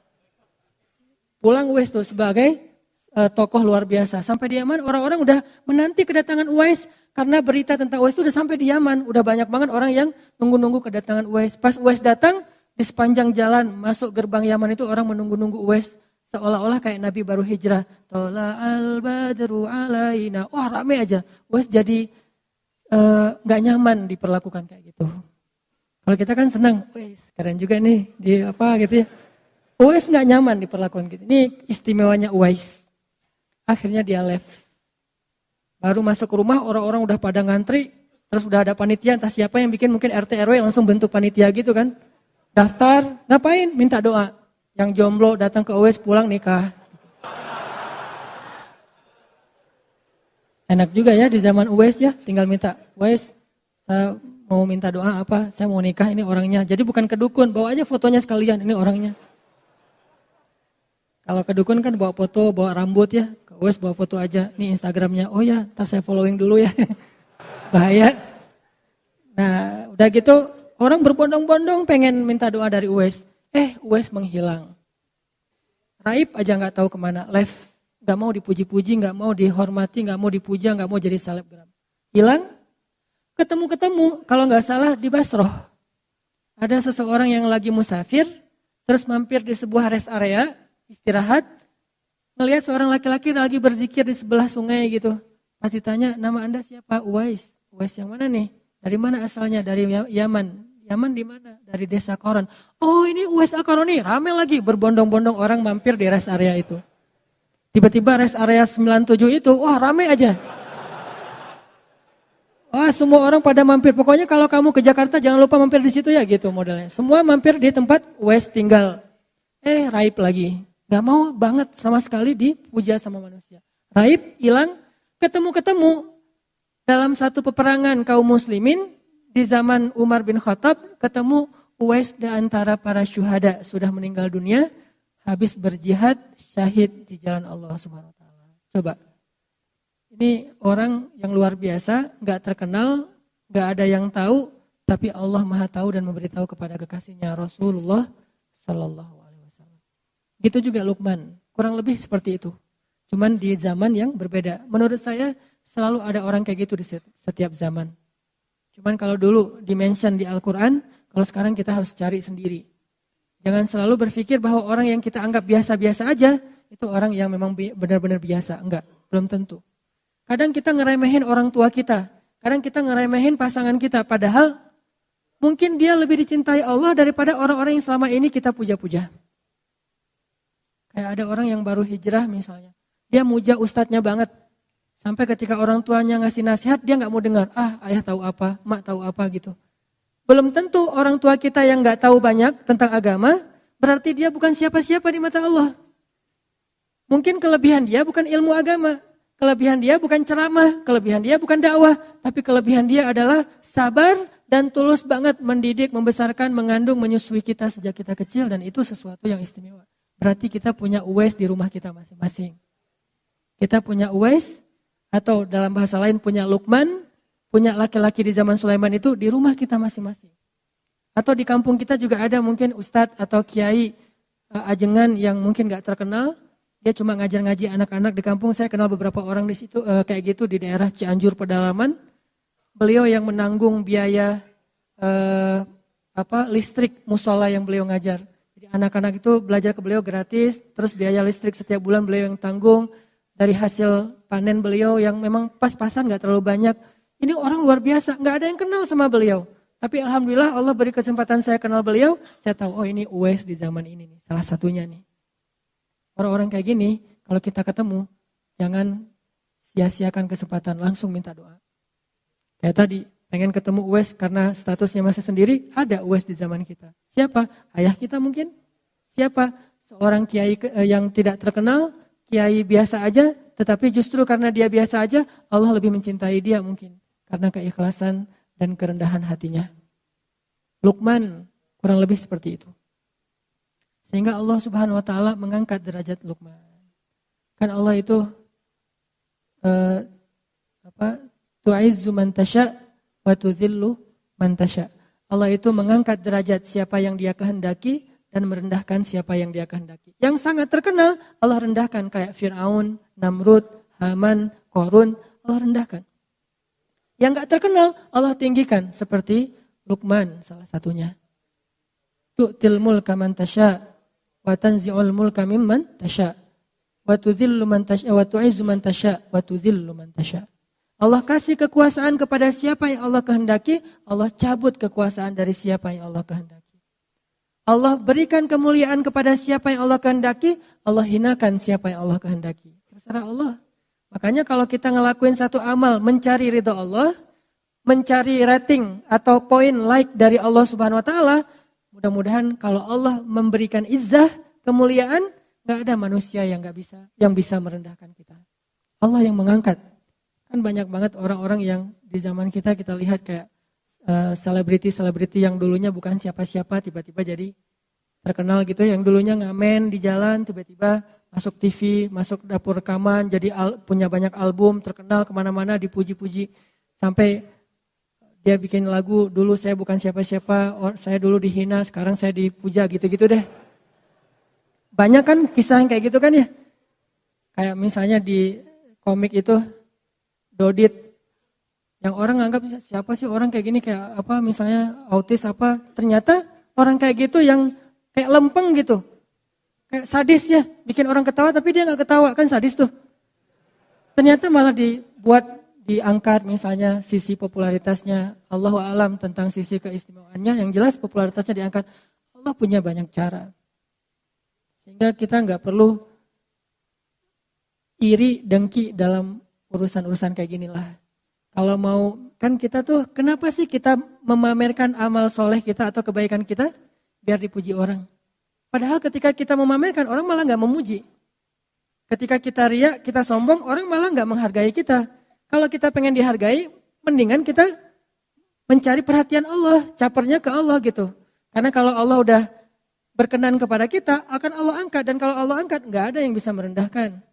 Pulang Uwais tuh sebagai tokoh luar biasa. Sampai di Yaman orang-orang udah menanti kedatangan Uwais karena berita tentang Uwais itu udah sampai di Yaman. Udah banyak banget orang yang nunggu-nunggu kedatangan Uwais. Pas Uwais datang, di sepanjang jalan masuk gerbang Yaman itu orang menunggu-nunggu Uwais. Seolah-olah kayak Nabi baru hijrah. Tola al-badru alaina. Wah rame aja. Uwais jadi gak nyaman diperlakukan kayak gitu. Kalau kita kan senang, Uwais keren juga nih. Di apa gitu ya. Uwais gak nyaman diperlakukan gitu. Ini istimewanya Uwais. Akhirnya dia left. Baru masuk ke rumah orang-orang udah pada ngantri. Terus udah ada panitia, entah siapa yang bikin, mungkin RT RW langsung bentuk panitia gitu kan. Daftar, ngapain? Minta doa. Yang jomblo datang ke Uwais pulang nikah. Enak juga ya di zaman Uwais ya, tinggal minta, Uwais saya mau minta doa apa, saya mau nikah, ini orangnya. Jadi bukan ke dukun, bawa aja fotonya sekalian, ini orangnya. Kalau ke dukun kan bawa foto, bawa rambut ya, ke Uwais bawa foto aja, ini Instagramnya, oh ya ntar saya following dulu ya. Bahaya. Nah udah gitu orang berbondong-bondong pengen minta doa dari Uwais. Uwais menghilang. Raib aja gak tahu kemana, left. Gak mau dipuji-puji, gak mau dihormati, gak mau dipuja, gak mau jadi selebgram. Hilang, ketemu-ketemu, kalau gak salah di Basroh. Ada seseorang yang lagi musafir, terus mampir di sebuah rest area, istirahat, ngelihat seorang laki-laki lagi berzikir di sebelah sungai gitu. Pas ditanya, nama Anda siapa? Uwais. Uwais yang mana nih? Dari mana asalnya? Dari Yaman. Yaman di mana? Dari desa Koron. Oh ini Uwais Al-Qarani, rame lagi berbondong-bondong orang mampir di rest area itu. Tiba-tiba rest area 97 itu, wah rame aja. Wah semua orang pada mampir, pokoknya kalau kamu ke Jakarta jangan lupa mampir di situ ya gitu modelnya. Semua mampir di tempat Uwais tinggal. Raib lagi, gak mau banget sama sekali dipuja sama manusia. Raib, hilang, ketemu-ketemu dalam satu peperangan kaum muslimin di zaman Umar bin Khattab, ketemu Uwais di antara para syuhada sudah meninggal dunia. Habis berjihad, syahid di jalan Allah Subhanahu Wa Taala. Coba, ini orang yang luar biasa, gak terkenal, gak ada yang tahu, tapi Allah Maha tahu dan memberitahu kepada kekasihnya Rasulullah Sallallahu Alaihi Wasallam. Gitu juga Luqman, kurang lebih seperti itu. Cuman di zaman yang berbeda. Menurut saya selalu ada orang kayak gitu di setiap zaman. Cuman kalau dulu di-mention di Al-Quran, kalau sekarang kita harus cari sendiri. Jangan selalu berpikir bahwa orang yang kita anggap biasa-biasa aja, itu orang yang memang benar-benar biasa. Enggak, belum tentu. Kadang kita ngeremehin orang tua kita. Kadang kita ngeremehin pasangan kita. Padahal mungkin dia lebih dicintai Allah daripada orang-orang yang selama ini kita puja-puja. Kayak ada orang yang baru hijrah misalnya. Dia muja ustadznya banget. Sampai ketika orang tuanya ngasih nasihat, dia gak mau dengar. Ayah tahu apa, mak tahu apa gitu. Belum tentu orang tua kita yang gak tahu banyak tentang agama, berarti dia bukan siapa-siapa di mata Allah. Mungkin kelebihan dia bukan ilmu agama, kelebihan dia bukan ceramah, kelebihan dia bukan dakwah, tapi kelebihan dia adalah sabar dan tulus banget mendidik, membesarkan, mengandung, menyusui kita sejak kita kecil, dan itu sesuatu yang istimewa. Berarti kita punya Uwais di rumah kita masing-masing. Kita punya Uwais, atau dalam bahasa lain punya Luqman, punya laki-laki di zaman Sulaiman itu di rumah kita masing-masing. Atau di kampung kita juga ada mungkin ustadz atau kiai ajengan yang mungkin gak terkenal. Dia cuma ngajar-ngaji anak-anak di kampung. Saya kenal beberapa orang di situ kayak gitu di daerah Cianjur Pedalaman. Beliau yang menanggung biaya listrik musola yang beliau ngajar. Jadi anak-anak itu belajar ke beliau gratis. Terus biaya listrik setiap bulan beliau yang tanggung. Dari hasil panen beliau yang memang pas-pasan gak terlalu banyak. Ini orang luar biasa, gak ada yang kenal sama beliau. Tapi alhamdulillah Allah beri kesempatan saya kenal beliau. Saya tahu, ini Uwais di zaman ini nih, salah satunya nih. Orang-orang kayak gini, kalau kita ketemu, jangan sia-siakan kesempatan, langsung minta doa. Kayak tadi, pengen ketemu Uwais karena statusnya masih sendiri, ada Uwais di zaman kita. Siapa? Ayah kita mungkin? Siapa? Seorang kiai yang tidak terkenal, kiai biasa aja, tetapi justru karena dia biasa aja, Allah lebih mencintai dia mungkin. Karena keikhlasan dan kerendahan hatinya. Luqman kurang lebih seperti itu. Sehingga Allah Subhanahu Wa Taala mengangkat derajat Luqman. Kan Allah itu tu'izzu man tasya wa tudhillu man tasya. Allah itu mengangkat derajat siapa yang Dia kehendaki dan merendahkan siapa yang Dia kehendaki. Yang sangat terkenal Allah rendahkan kayak Fir'aun, Namrud, Haman, Korun, Allah rendahkan. Yang gak terkenal Allah tinggikan seperti Luqman salah satunya. Tu'til mulka man tasya wa tanzi'ul mulka mimman tasya wa tudhillu man tasya wa tu'izzu man tasya wa tudhillu man tasya. Allah kasih kekuasaan kepada siapa yang Allah kehendaki, Allah cabut kekuasaan dari siapa yang Allah kehendaki. Allah berikan kemuliaan kepada siapa yang Allah kehendaki, Allah hinakan siapa yang Allah kehendaki. Terserah Allah. Makanya kalau kita ngelakuin satu amal mencari ridha Allah, mencari rating atau poin like dari Allah Subhanahu wa taala, mudah-mudahan kalau Allah memberikan izzah, kemuliaan, enggak ada manusia yang bisa merendahkan kita. Allah yang mengangkat. Kan banyak banget orang-orang yang di zaman kita lihat kayak selebriti-selebriti yang dulunya bukan siapa-siapa tiba-tiba jadi terkenal gitu, yang dulunya ngamen di jalan tiba-tiba masuk TV, masuk dapur rekaman, jadi punya banyak album, terkenal kemana-mana, dipuji-puji sampai dia bikin lagu, dulu saya bukan siapa-siapa, saya dulu dihina, sekarang saya dipuja, gitu-gitu deh. Banyak kan kisah yang kayak gitu kan ya, kayak misalnya di komik itu Dodit, yang orang nganggap siapa sih orang kayak gini, kayak apa misalnya autis apa, ternyata orang kayak gitu yang kayak lempeng gitu, kayak sadis ya, bikin orang ketawa tapi dia gak ketawa, kan sadis tuh. Ternyata malah diangkat misalnya sisi popularitasnya, Allahu a'lam tentang sisi keistimewaannya, yang jelas popularitasnya diangkat. Allah punya banyak cara, sehingga kita gak perlu iri, dengki dalam urusan-urusan kayak ginilah. Kalau mau, kan kita tuh, kenapa sih kita memamerkan amal soleh kita atau kebaikan kita? Biar dipuji orang. Padahal ketika kita memamerkan, orang malah gak memuji. Ketika kita riya, kita sombong, orang malah gak menghargai kita. Kalau kita pengen dihargai, mendingan kita mencari perhatian Allah, capernya ke Allah gitu. Karena kalau Allah udah berkenan kepada kita, akan Allah angkat. Dan kalau Allah angkat, gak ada yang bisa merendahkan.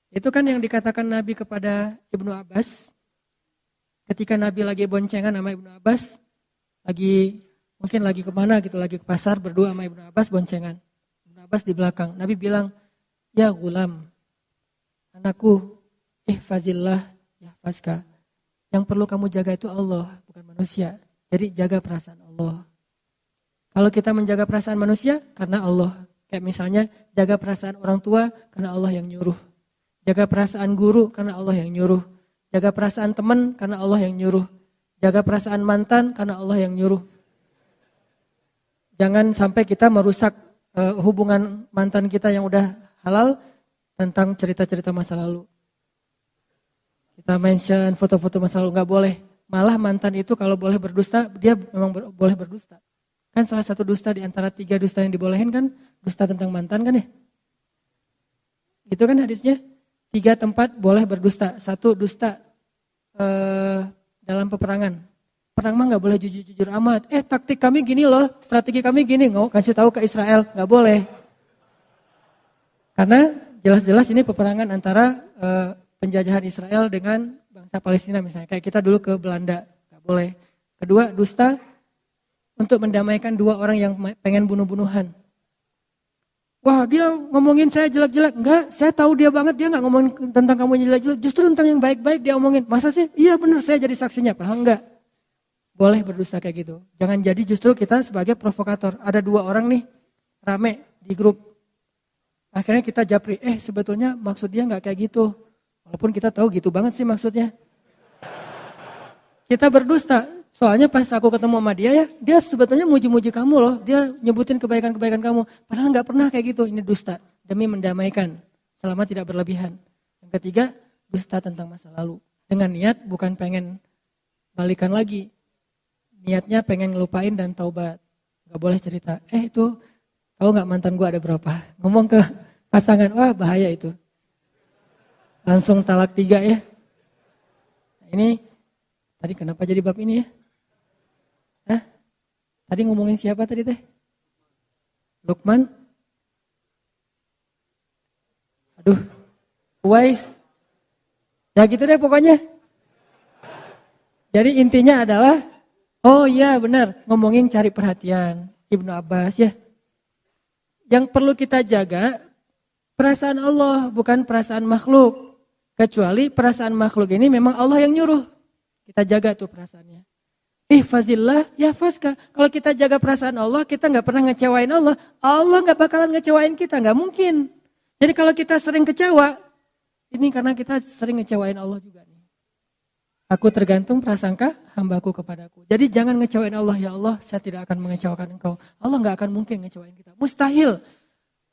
Itu kan yang dikatakan Nabi kepada Ibnu Abbas. Ketika Nabi lagi boncengan sama Ibnu Abbas, mungkin lagi kemana gitu, lagi ke pasar berdua sama Ibnu Abbas boncengan. Ibnu Abbas di belakang. Nabi bilang, ya gulam, anakku, ihfazillah, yahfazka. Yang perlu kamu jaga itu Allah, bukan manusia. Jadi jaga perasaan Allah. Kalau kita menjaga perasaan manusia, karena Allah. Kayak misalnya jaga perasaan orang tua, karena Allah yang nyuruh. Jaga perasaan guru karena Allah yang nyuruh. Jaga perasaan teman karena Allah yang nyuruh. Jaga perasaan mantan karena Allah yang nyuruh. Jangan sampai kita merusak hubungan mantan kita yang udah halal tentang cerita-cerita masa lalu. Kita mention foto-foto masa lalu, gak boleh. Malah mantan itu kalau boleh berdusta, dia memang boleh berdusta. Kan salah satu dusta di antara 3 dusta yang dibolehin kan, dusta tentang mantan kan ya. Gitu kan hadisnya. 3 tempat boleh berdusta. 1 dusta dalam peperangan. Perang mah gak boleh jujur-jujur amat. Taktik kami gini loh, strategi kami gini. Nggak kasih tahu ke Israel, gak boleh. Karena jelas-jelas ini peperangan antara penjajahan Israel dengan bangsa Palestina misalnya. Kayak kita dulu ke Belanda, gak boleh. Kedua, dusta untuk mendamaikan 2 orang yang pengen bunuh-bunuhan. Wah, dia ngomongin saya jelek-jelek. Enggak, saya tahu dia banget, dia enggak ngomongin tentang kamu jelek-jelek. Justru tentang yang baik-baik dia omongin. Masa sih? Iya benar, saya jadi saksinya. Padahal enggak. Boleh berdusta kayak gitu. Jangan jadi justru kita sebagai provokator. Ada 2 orang nih, rame di grup. Akhirnya kita japri, sebetulnya maksud dia enggak kayak gitu. Walaupun kita tahu gitu banget sih maksudnya. Kita berdusta. Soalnya pas aku ketemu sama dia ya, dia sebetulnya muji-muji kamu loh. Dia nyebutin kebaikan-kebaikan kamu. Padahal gak pernah kayak gitu. Ini dusta. Demi mendamaikan. Selama tidak berlebihan. Yang ketiga, dusta tentang masa lalu. Dengan niat bukan pengen balikan lagi. Niatnya pengen ngelupain dan taubat. Gak boleh cerita. Itu tahu gak mantan gue ada berapa? Ngomong ke pasangan, wah bahaya itu. Langsung talak 3 ya. Ini, tadi kenapa jadi bab ini ya? Tadi ngomongin siapa tadi teh? Luqman? Aduh, Uwais. Ya gitu deh pokoknya. Jadi intinya adalah Oh iya benar, ngomongin cari perhatian. Ibnu Abbas ya. Yang perlu kita jaga perasaan Allah, bukan perasaan makhluk. Kecuali perasaan makhluk ini memang Allah yang nyuruh. Kita jaga tuh perasaannya. Ihfazillah yahfazka. Kalau kita jaga perasaan Allah, kita nggak pernah ngecewain Allah. Allah nggak bakalan ngecewain kita, nggak mungkin. Jadi kalau kita sering kecewa, ini karena kita sering ngecewain Allah juga nih. Aku tergantung prasangka hambaku kepadaku. Jadi jangan ngecewain Allah, ya Allah saya tidak akan mengecewakan engkau. Allah gak akan mungkin ngecewain kita. Mustahil.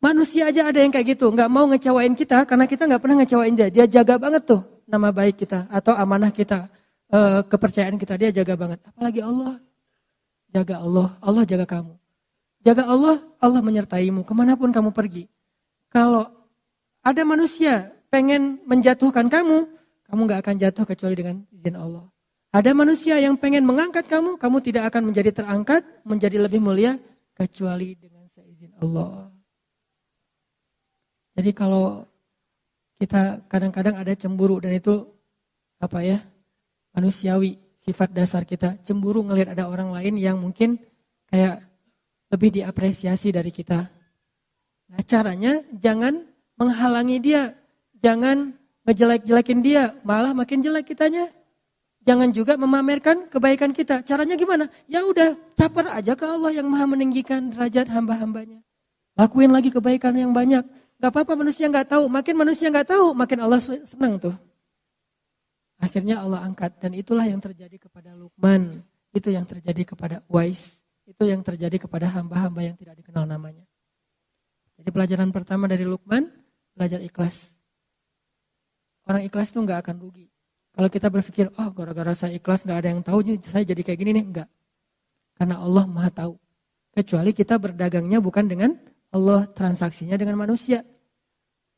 Manusia aja ada yang kayak gitu. Gak mau ngecewain kita karena kita gak pernah ngecewain dia. Dia jaga banget tuh nama baik kita atau amanah kita. Kepercayaan kita dia jaga banget. Apalagi Allah. Jaga Allah, Allah jaga kamu. Jaga Allah, Allah menyertaimu kemanapun kamu pergi. Kalau ada manusia pengen menjatuhkan kamu gak akan jatuh kecuali dengan izin Allah. Ada manusia yang pengen mengangkat kamu, kamu tidak akan menjadi terangkat, menjadi lebih mulia, kecuali dengan seizin Allah. Jadi kalau kita kadang-kadang ada cemburu, dan itu manusiawi, sifat dasar kita. Cemburu ngelihat ada orang lain yang mungkin kayak lebih diapresiasi dari kita. Nah caranya jangan menghalangi dia, jangan ngejelek-jelekin dia, malah makin jelek kitanya. Jangan juga memamerkan kebaikan kita. Caranya gimana? Ya udah, caper aja ke Allah yang maha meninggikan derajat hamba-hambanya. Lakuin lagi kebaikan yang banyak. Gak apa-apa manusia gak tahu. Makin manusia gak tahu, makin Allah senang tuh. Akhirnya Allah angkat. Dan itulah yang terjadi kepada Luqman. Itu yang terjadi kepada Uwais. Itu yang terjadi kepada hamba-hamba yang tidak dikenal namanya. Jadi pelajaran pertama dari Luqman, belajar ikhlas. Orang ikhlas itu gak akan rugi. Kalau kita berpikir, oh gara-gara saya ikhlas gak ada yang tahu, saya jadi kayak gini nih. Enggak. Karena Allah maha tahu. Kecuali kita berdagangnya bukan dengan Allah, transaksinya dengan manusia.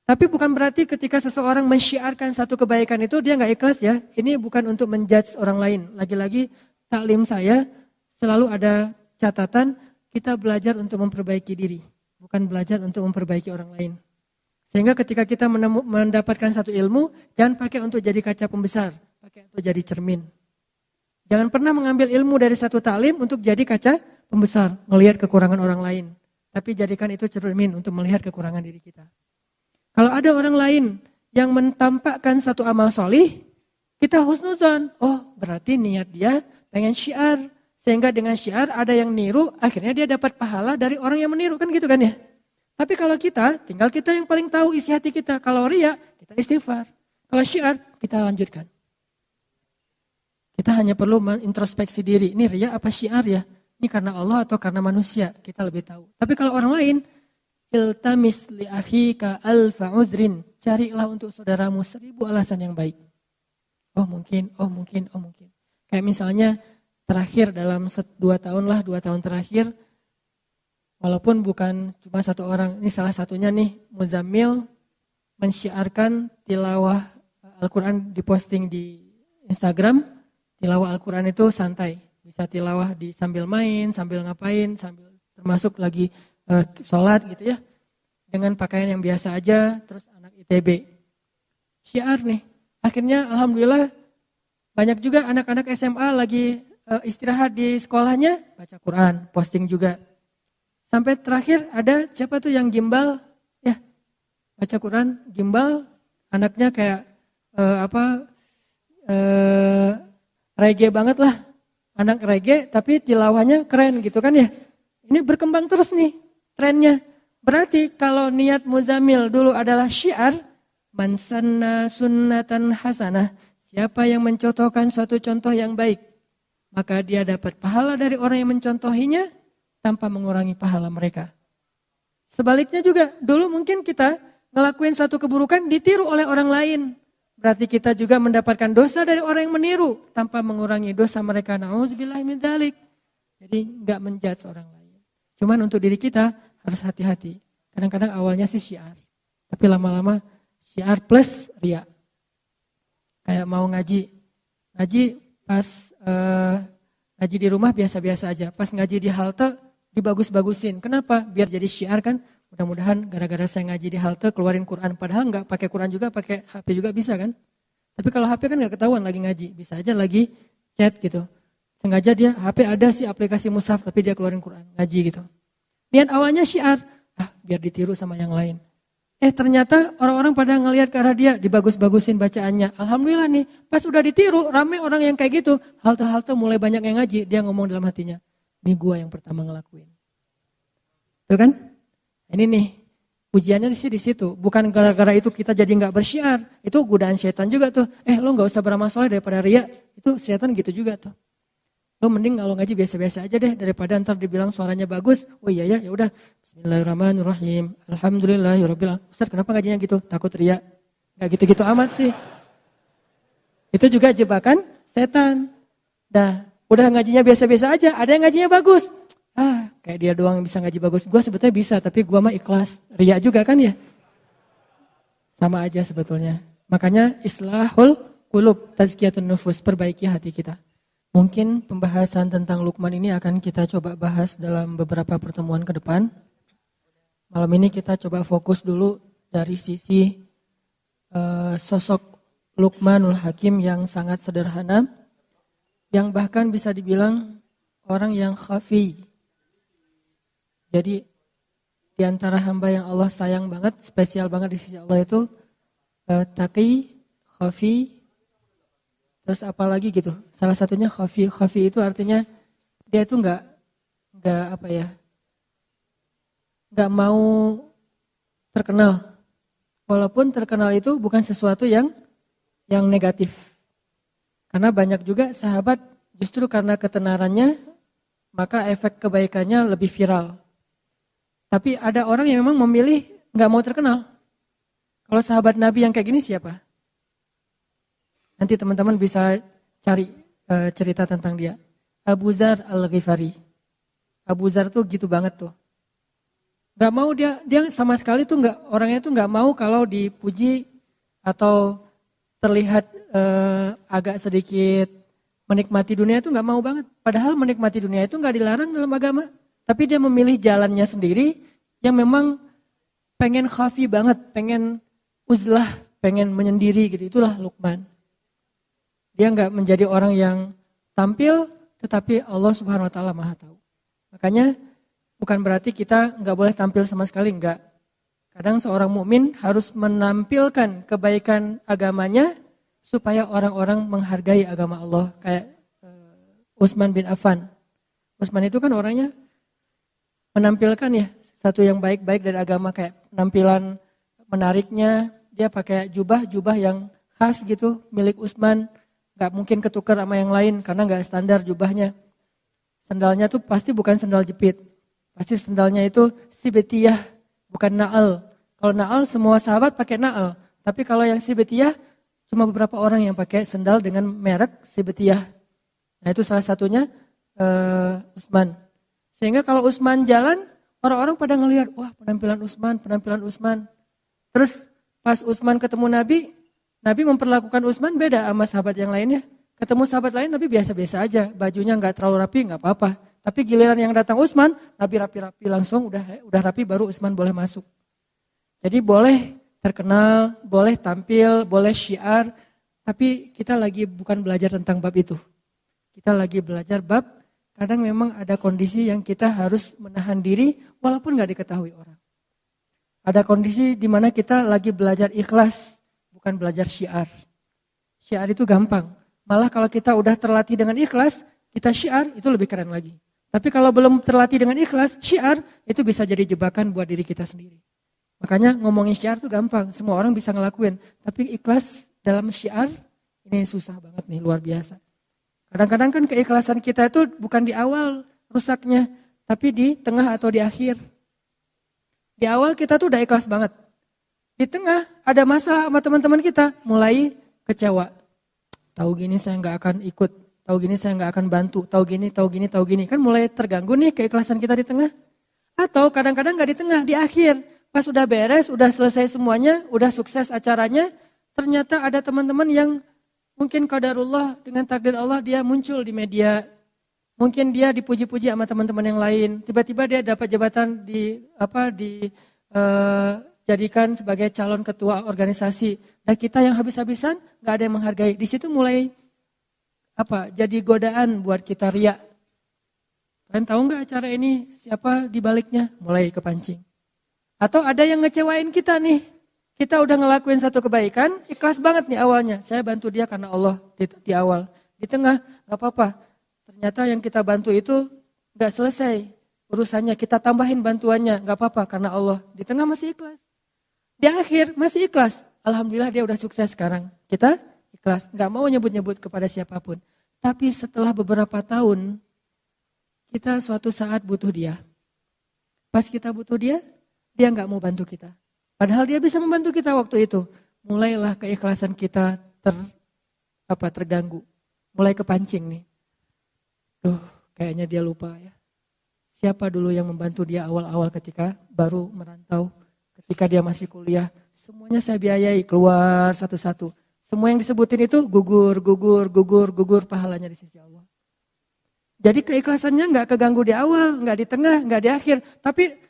Tapi bukan berarti ketika seseorang mensyiarkan satu kebaikan itu dia gak ikhlas ya. Ini bukan untuk menjudge orang lain. Lagi-lagi taklim saya selalu ada catatan, kita belajar untuk memperbaiki diri. Bukan belajar untuk memperbaiki orang lain. Sehingga ketika kita mendapatkan satu ilmu, jangan pakai untuk jadi kaca pembesar, pakai untuk jadi cermin. Jangan pernah mengambil ilmu dari satu taklim untuk jadi kaca pembesar, melihat kekurangan orang lain. Tapi jadikan itu cermin untuk melihat kekurangan diri kita. Kalau ada orang lain yang mentampakkan satu amal solih, kita husnuzon. Oh berarti niat dia pengen syiar. Sehingga dengan syiar ada yang niru, akhirnya dia dapat pahala dari orang yang meniru, kan gitu kan ya. Tapi kalau kita, tinggal kita yang paling tahu isi hati kita. Kalau riya, kita istighfar. Kalau syiar, kita lanjutkan. Kita hanya perlu introspeksi diri. Ini riya apa syiar ya? Ini karena Allah atau karena manusia? Kita lebih tahu. Tapi kalau orang lain, iltamis li akhika alfa uzrin. Carilah untuk saudaramu 1000 alasan yang baik. Oh mungkin. Kayak misalnya terakhir dalam 2 tahun terakhir, walaupun bukan cuma satu orang, ini salah satunya nih, Muzammil mensyiarkan tilawah Al-Quran diposting di Instagram. Tilawah Al-Quran itu santai, bisa tilawah sambil main, sambil ngapain, sambil termasuk lagi sholat gitu ya. Dengan pakaian yang biasa aja, terus anak ITB. Syiar nih, akhirnya alhamdulillah banyak juga anak-anak SMA lagi istirahat di sekolahnya, baca Quran, posting juga. Sampai terakhir ada siapa tuh yang gimbal ya baca Quran gimbal, anaknya kayak reggae banget lah, anak reggae tapi tilawahnya keren gitu kan ya. Ini berkembang terus nih trennya. Berarti kalau niat Muzammil dulu adalah syiar, man sanna sunnatan hasanah, siapa yang mencontohkan suatu contoh yang baik, maka dia dapat pahala dari orang yang mencontohinya tanpa mengurangi pahala mereka. Sebaliknya juga, dulu mungkin kita ngelakuin satu keburukan ditiru oleh orang lain. Berarti kita juga mendapatkan dosa dari orang yang meniru tanpa mengurangi dosa mereka. Na'udzubillahi min dzalik. Jadi enggak menjudge orang lain. Cuman untuk diri kita harus hati-hati. Kadang-kadang awalnya sih syiar. Tapi lama-lama syiar plus riya. Kayak mau ngaji. Ngaji pas ngaji di rumah biasa-biasa aja. Pas ngaji di halte dibagus-bagusin. Kenapa? Biar jadi syiar kan. Mudah-mudahan gara-gara saya ngaji di halte keluarin Quran. Padahal enggak pakai Quran juga, pakai HP juga bisa kan. Tapi kalau HP kan enggak ketahuan lagi ngaji. Bisa aja lagi chat gitu. Sengaja dia HP ada sih aplikasi mushaf tapi dia keluarin Quran, ngaji gitu. Niat awalnya syiar, biar ditiru sama yang lain. Ternyata orang-orang pada ngelihat ke arah dia, dibagus-bagusin bacaannya. Alhamdulillah nih, pas udah ditiru, rame orang yang kayak gitu. Halte-halte mulai banyak yang ngaji, dia ngomong dalam hatinya, ini gua yang pertama ngelakuin. Tuh kan? Ini nih, ujiannya sih di situ. Bukan gara-gara itu kita jadi nggak bersyiar. Itu godaan setan juga tuh. Lo nggak usah beramal soleh daripada riya. Itu setan gitu juga tuh. Lo mending kalau ngaji biasa-biasa aja deh daripada ntar dibilang suaranya bagus. Oh iya ya udah. Bismillahirrahmanirrahim. Alhamdulillahirabbil alamin. Ustaz, kenapa ngajinya gitu? Takut riya. Enggak gitu-gitu amat sih. Itu juga jebakan setan. Udah ngajinya biasa-biasa aja, ada yang ngajinya bagus. Kayak dia doang yang bisa ngaji bagus. Gua sebetulnya bisa, tapi gua mah ikhlas. Riya juga kan ya? Sama aja sebetulnya. Makanya islahul qulub, tazkiyatun nufus, perbaiki hati kita. Mungkin pembahasan tentang Luqman ini akan kita coba bahas dalam beberapa pertemuan ke depan. Malam ini kita coba fokus dulu dari sisi sosok Luqmanul Hakim yang sangat sederhana, yang bahkan bisa dibilang orang yang khafi. Jadi di antara hamba yang Allah sayang banget, spesial banget di sisi Allah itu taqi, khafi, terus apa lagi gitu. Salah satunya khafi. Khafi itu artinya dia itu enggak mau terkenal. Walaupun terkenal itu bukan sesuatu yang negatif. Karena banyak juga sahabat justru karena ketenarannya maka efek kebaikannya lebih viral. Tapi ada orang yang memang memilih enggak mau terkenal. Kalau sahabat Nabi yang kayak gini siapa? Nanti teman-teman bisa cari cerita tentang dia. Abu Dzar Al-Ghifari. Abu Dzar tuh gitu banget tuh. Gak mau dia sama sekali tuh orangnya tuh gak mau kalau dipuji atau terlihat agak sedikit menikmati dunia itu gak mau banget. Padahal menikmati dunia itu gak dilarang dalam agama. Tapi dia memilih jalannya sendiri yang memang pengen khafi banget, pengen uzlah, pengen menyendiri gitu. Itulah Luqman. Dia enggak menjadi orang yang tampil, tetapi Allah Subhanahu wa taala Maha tahu. Makanya bukan berarti kita enggak boleh tampil sama sekali, enggak. Kadang seorang mukmin harus menampilkan kebaikan agamanya supaya orang-orang menghargai agama Allah. Kayak Utsman bin Affan. Utsman itu kan orangnya menampilkan ya satu yang baik-baik dari agama, kayak penampilan menariknya, dia pakai jubah yang khas gitu milik Utsman. Gak mungkin ketukar sama yang lain karena gak standar jubahnya. Sendalnya tuh pasti bukan sendal jepit. Pasti sendalnya itu sibetiyah, bukan na'al. Kalau na'al semua sahabat pakai na'al. Tapi kalau yang sibetiyah cuma beberapa orang yang pakai sendal dengan merek sibetiyah. Nah itu salah satunya Utsman. Sehingga kalau Utsman jalan, orang-orang pada ngelihat, wah penampilan Utsman. Terus pas Utsman ketemu Nabi memperlakukan Utsman beda sama sahabat yang lainnya. Ketemu sahabat lain Nabi biasa-biasa aja, bajunya nggak terlalu rapi, nggak apa-apa. Tapi giliran yang datang Utsman, Nabi rapi-rapi langsung, udah rapi baru Utsman boleh masuk. Jadi boleh terkenal, boleh tampil, boleh syiar, tapi kita lagi bukan belajar tentang bab itu. Kita lagi belajar bab, kadang memang ada kondisi yang kita harus menahan diri walaupun nggak diketahui orang. Ada kondisi di mana kita lagi belajar ikhlas, bukan belajar syiar. Syiar itu gampang. Malah kalau kita udah terlatih dengan ikhlas, kita syiar itu lebih keren lagi. Tapi kalau belum terlatih dengan ikhlas, syiar itu bisa jadi jebakan buat diri kita sendiri. Makanya ngomongin syiar itu gampang, semua orang bisa ngelakuin. Tapi ikhlas dalam syiar, ini susah banget nih, luar biasa. Kadang-kadang kan keikhlasan kita itu bukan di awal rusaknya, tapi di tengah atau di akhir. Di awal kita tuh udah ikhlas banget. Di tengah ada masalah sama teman-teman kita, mulai kecewa. Tahu gini saya nggak akan ikut, tahu gini saya nggak akan bantu, tahu gini. Kan mulai terganggu nih keikhlasan kita di tengah. Atau kadang-kadang nggak di tengah, di akhir. Pas udah beres, udah selesai semuanya, udah sukses acaranya, ternyata ada teman-teman yang mungkin qadarullah dengan takdir Allah dia muncul di media. Mungkin dia dipuji-puji sama teman-teman yang lain. Tiba-tiba dia dapat jabatan jadikan sebagai calon ketua organisasi. Dan kita yang habis-habisan nggak ada yang menghargai. Di situ mulai jadi godaan buat kita riya. Kalian tahu nggak acara ini siapa di baliknya? Mulai kepancing. Atau ada yang ngecewain kita nih. Kita udah ngelakuin satu kebaikan, ikhlas banget nih awalnya. Saya bantu dia karena Allah di awal. Di tengah nggak apa-apa. Ternyata yang kita bantu itu nggak selesai urusannya. Kita tambahin bantuannya, nggak apa-apa karena Allah. Di tengah masih ikhlas. Di akhir masih ikhlas. Alhamdulillah dia udah sukses sekarang. Kita ikhlas, nggak mau nyebut-nyebut kepada siapapun. Tapi setelah beberapa tahun, kita suatu saat butuh dia. Pas kita butuh dia nggak mau bantu kita. Padahal dia bisa membantu kita waktu itu. Mulailah keikhlasan kita terganggu. Mulai kepancing nih. Kayaknya dia lupa ya. Siapa dulu yang membantu dia awal-awal ketika baru merantau. Ketika dia masih kuliah. Semuanya saya biayai keluar satu-satu. Semua yang disebutin itu gugur pahalanya di sisi Allah. Jadi keikhlasannya nggak keganggu di awal, nggak di tengah, nggak di akhir. Tapi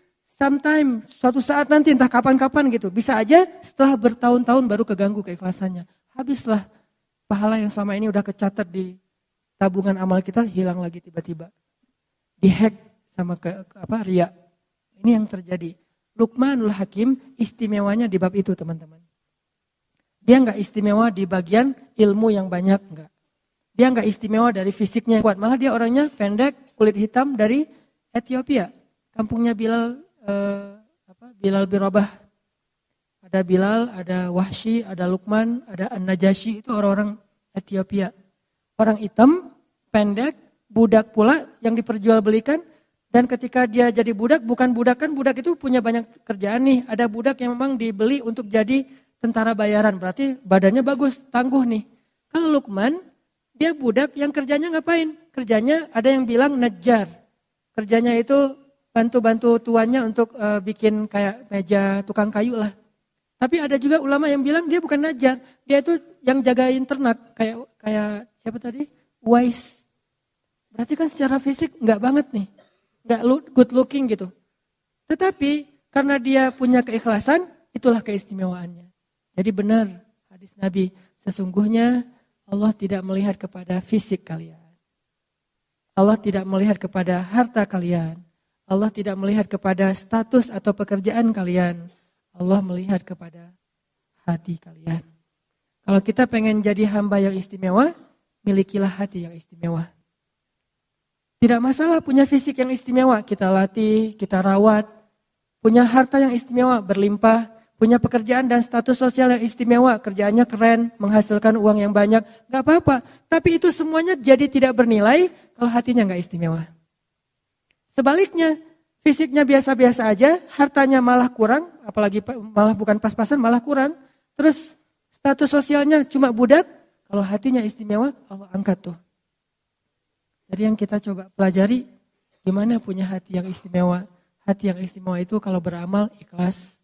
suatu saat nanti entah kapan-kapan gitu. Bisa aja setelah bertahun-tahun baru keganggu keikhlasannya. Habislah pahala yang selama ini udah kecatat di tabungan amal kita hilang lagi tiba-tiba. Dihack sama riya. Ini yang terjadi. Luqmanul Hakim istimewanya di bab itu teman-teman. Dia nggak istimewa di bagian ilmu yang banyak, enggak. Dia nggak istimewa dari fisiknya yang kuat. Malah dia orangnya pendek, kulit hitam dari Ethiopia. Kampungnya Bilal bin Rabah. Ada Bilal, ada Wahsy, ada Luqman, ada An-Najasyi, itu orang-orang Ethiopia. Orang hitam, pendek, budak pula yang diperjualbelikan. Dan ketika dia jadi budak, bukan budak kan, budak itu punya banyak kerjaan nih. Ada budak yang memang dibeli untuk jadi tentara bayaran, berarti badannya bagus, tangguh nih. Kalau Luqman, dia budak yang kerjanya ngapain? Kerjanya ada yang bilang najjar. Kerjanya itu bantu-bantu tuannya untuk bikin kayak meja tukang kayu lah. Tapi ada juga ulama yang bilang dia bukan najjar, dia itu yang jagain ternak kayak siapa tadi? Uwais. Berarti kan secara fisik enggak banget nih. Enggak good looking gitu. Tetapi karena dia punya keikhlasan, itulah keistimewaannya. Jadi benar hadis Nabi, sesungguhnya Allah tidak melihat kepada fisik kalian. Allah tidak melihat kepada harta kalian. Allah tidak melihat kepada status atau pekerjaan kalian. Allah melihat kepada hati kalian. Kalau kita pengen jadi hamba yang istimewa, milikilah hati yang istimewa. Tidak masalah punya fisik yang istimewa, kita latih, kita rawat. Punya harta yang istimewa, berlimpah. Punya pekerjaan dan status sosial yang istimewa, kerjaannya keren, menghasilkan uang yang banyak. Gak apa-apa, tapi itu semuanya jadi tidak bernilai kalau hatinya gak istimewa. Sebaliknya, fisiknya biasa-biasa aja, hartanya malah kurang, apalagi malah bukan pas-pasan, malah kurang. Terus status sosialnya cuma budak, kalau hatinya istimewa, Allah angkat tuh. Jadi yang kita coba pelajari, gimana punya hati yang istimewa. Hati yang istimewa itu kalau beramal ikhlas.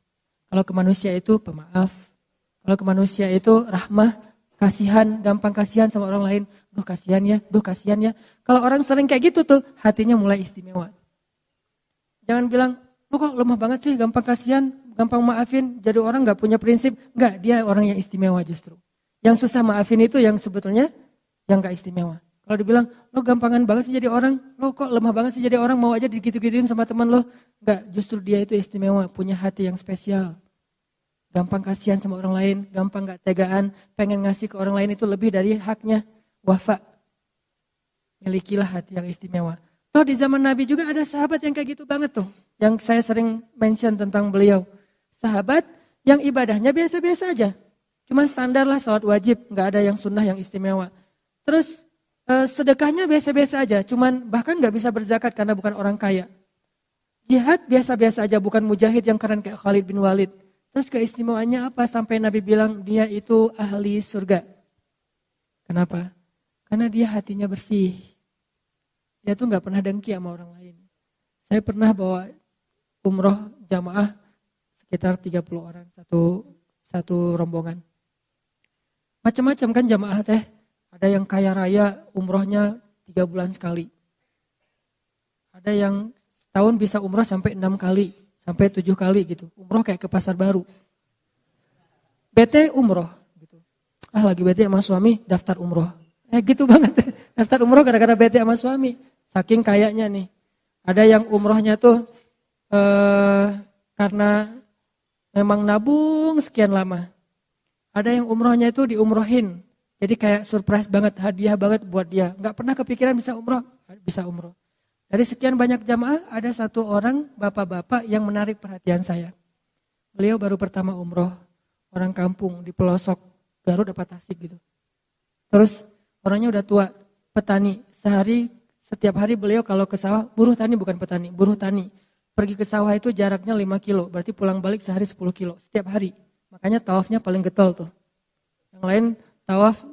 Kalau ke manusia itu pemaaf. Kalau ke manusia itu rahmah, kasihan, gampang kasihan sama orang lain. Duh kasihan ya. Kalau orang sering kayak gitu tuh, hatinya mulai istimewa. Jangan bilang, lu kok lemah banget sih, gampang kasihan, gampang maafin, jadi orang gak punya prinsip. Enggak, dia orang yang istimewa justru. Yang susah maafin itu yang sebetulnya yang gak istimewa. Kalau dibilang, lo gampangan banget sih jadi orang, lo kok lemah banget sih jadi orang, mau aja digitu-gituin sama teman lo. Enggak, justru dia itu istimewa, punya hati yang spesial. Gampang kasihan sama orang lain, gampang gak tegaan, pengen ngasih ke orang lain itu lebih dari haknya. Wafa, milikilah hati yang istimewa. Toh di zaman Nabi juga ada sahabat yang kayak gitu banget tuh. Yang saya sering mention tentang beliau. Sahabat yang ibadahnya biasa-biasa aja. Cuma standar lah salat wajib, gak ada yang sunnah yang istimewa. Terus sedekahnya biasa-biasa aja. Cuman bahkan gak bisa berzakat karena bukan orang kaya. Jihad biasa-biasa aja, bukan mujahid yang keren kayak Khalid bin Walid. Terus keistimewaannya apa? Sampai Nabi bilang dia itu ahli surga. Kenapa? Karena dia hatinya bersih. Dia tuh gak pernah dengki sama orang lain. Saya pernah bawa umroh jamaah sekitar 30 orang, satu rombongan. Macam-macam kan jamaah teh. Ada yang kaya raya umrohnya 3 bulan sekali. Ada yang setahun bisa umroh sampai 6 kali, sampai 7 kali gitu. Umroh kayak ke pasar baru. Bete umroh gitu. Lagi bete sama suami daftar umroh. gitu banget. Daftar umroh gara-gara bete sama suami. Saking kayaknya nih. Ada yang umrohnya tuh karena memang nabung sekian lama. Ada yang umrohnya itu diumrohin. Jadi kayak surprise banget, hadiah banget buat dia. Gak pernah kepikiran bisa umroh. Dari sekian banyak jamaah, ada satu orang bapak-bapak yang menarik perhatian saya. Beliau baru pertama umroh, orang kampung di pelosok Garut apa Tasik gitu. Terus orangnya udah tua, petani. Setiap hari beliau kalau ke sawah, buruh tani bukan petani, buruh tani. Pergi ke sawah itu jaraknya 5 kilo, berarti pulang balik sehari 10 kilo, setiap hari. Makanya tawafnya paling getol tuh. Yang lain tawaf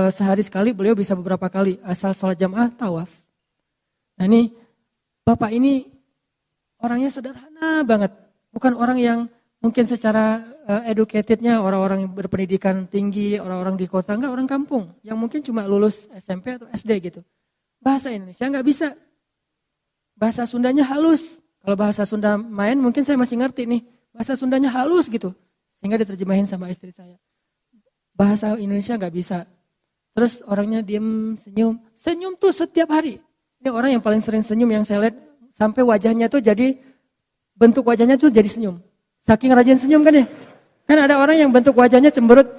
sehari sekali, beliau bisa beberapa kali. Asal salat jamaah, tawaf. Nah ini, bapak ini orangnya sederhana banget. Bukan orang yang mungkin secara educatednya, orang-orang yang berpendidikan tinggi, orang-orang di kota, enggak, orang kampung. Yang mungkin cuma lulus SMP atau SD gitu. Bahasa Indonesia enggak bisa. Bahasa Sundanya halus. Kalau bahasa Sunda main mungkin saya masih ngerti nih. Bahasa Sundanya halus gitu. Sehingga diterjemahin sama istri saya. Bahasa Indonesia enggak bisa. Terus orangnya diem, senyum. Senyum tuh setiap hari. Ini orang yang paling sering senyum yang saya lihat. Sampai wajahnya tuh jadi, bentuk wajahnya tuh jadi senyum. Saking rajin senyum kan ya. Kan ada orang yang bentuk wajahnya cemberut,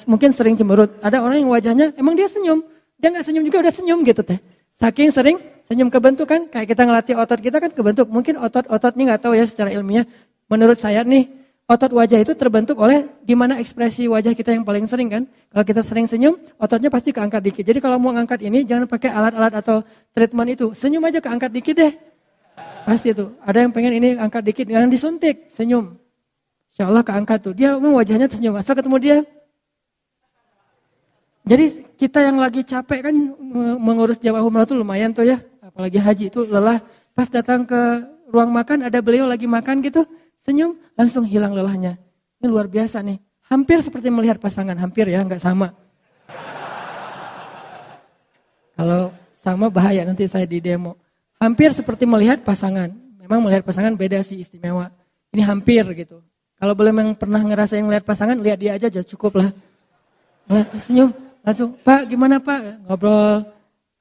mungkin sering cemberut. Ada orang yang wajahnya emang dia senyum. Dia gak senyum juga udah senyum gitu teh. Saking sering senyum kebentuk kan. Kayak kita ngelatih otot kita kan kebentuk. Mungkin otot ini gak tahu ya secara ilmiah. Menurut saya nih, otot wajah itu terbentuk oleh gimana ekspresi wajah kita yang paling sering kan. Kalau kita sering senyum, ototnya pasti keangkat dikit. Jadi kalau mau ngangkat ini jangan pakai alat-alat atau treatment itu. Senyum aja keangkat dikit deh. Pasti itu. Ada yang pengen ini angkat dikit, jangan disuntik, senyum. Insya Allah keangkat tuh. Dia memang wajahnya tersenyum. Asal ketemu dia. Jadi kita yang lagi capek kan mengurus jamaah umrah tuh lumayan tuh ya. Apalagi haji itu lelah. Pas datang ke ruang makan ada beliau lagi makan gitu. Senyum langsung hilang lelahnya. Ini luar biasa nih. Hampir seperti melihat pasangan. Hampir ya, nggak sama. Kalau sama bahaya nanti saya di demo. Hampir seperti melihat pasangan. Memang melihat pasangan beda sih, istimewa. Ini hampir gitu. Kalau belum yang pernah ngerasain melihat pasangan, lihat dia aja cukup lah. Senyum, langsung, Pak gimana Pak? Ngobrol,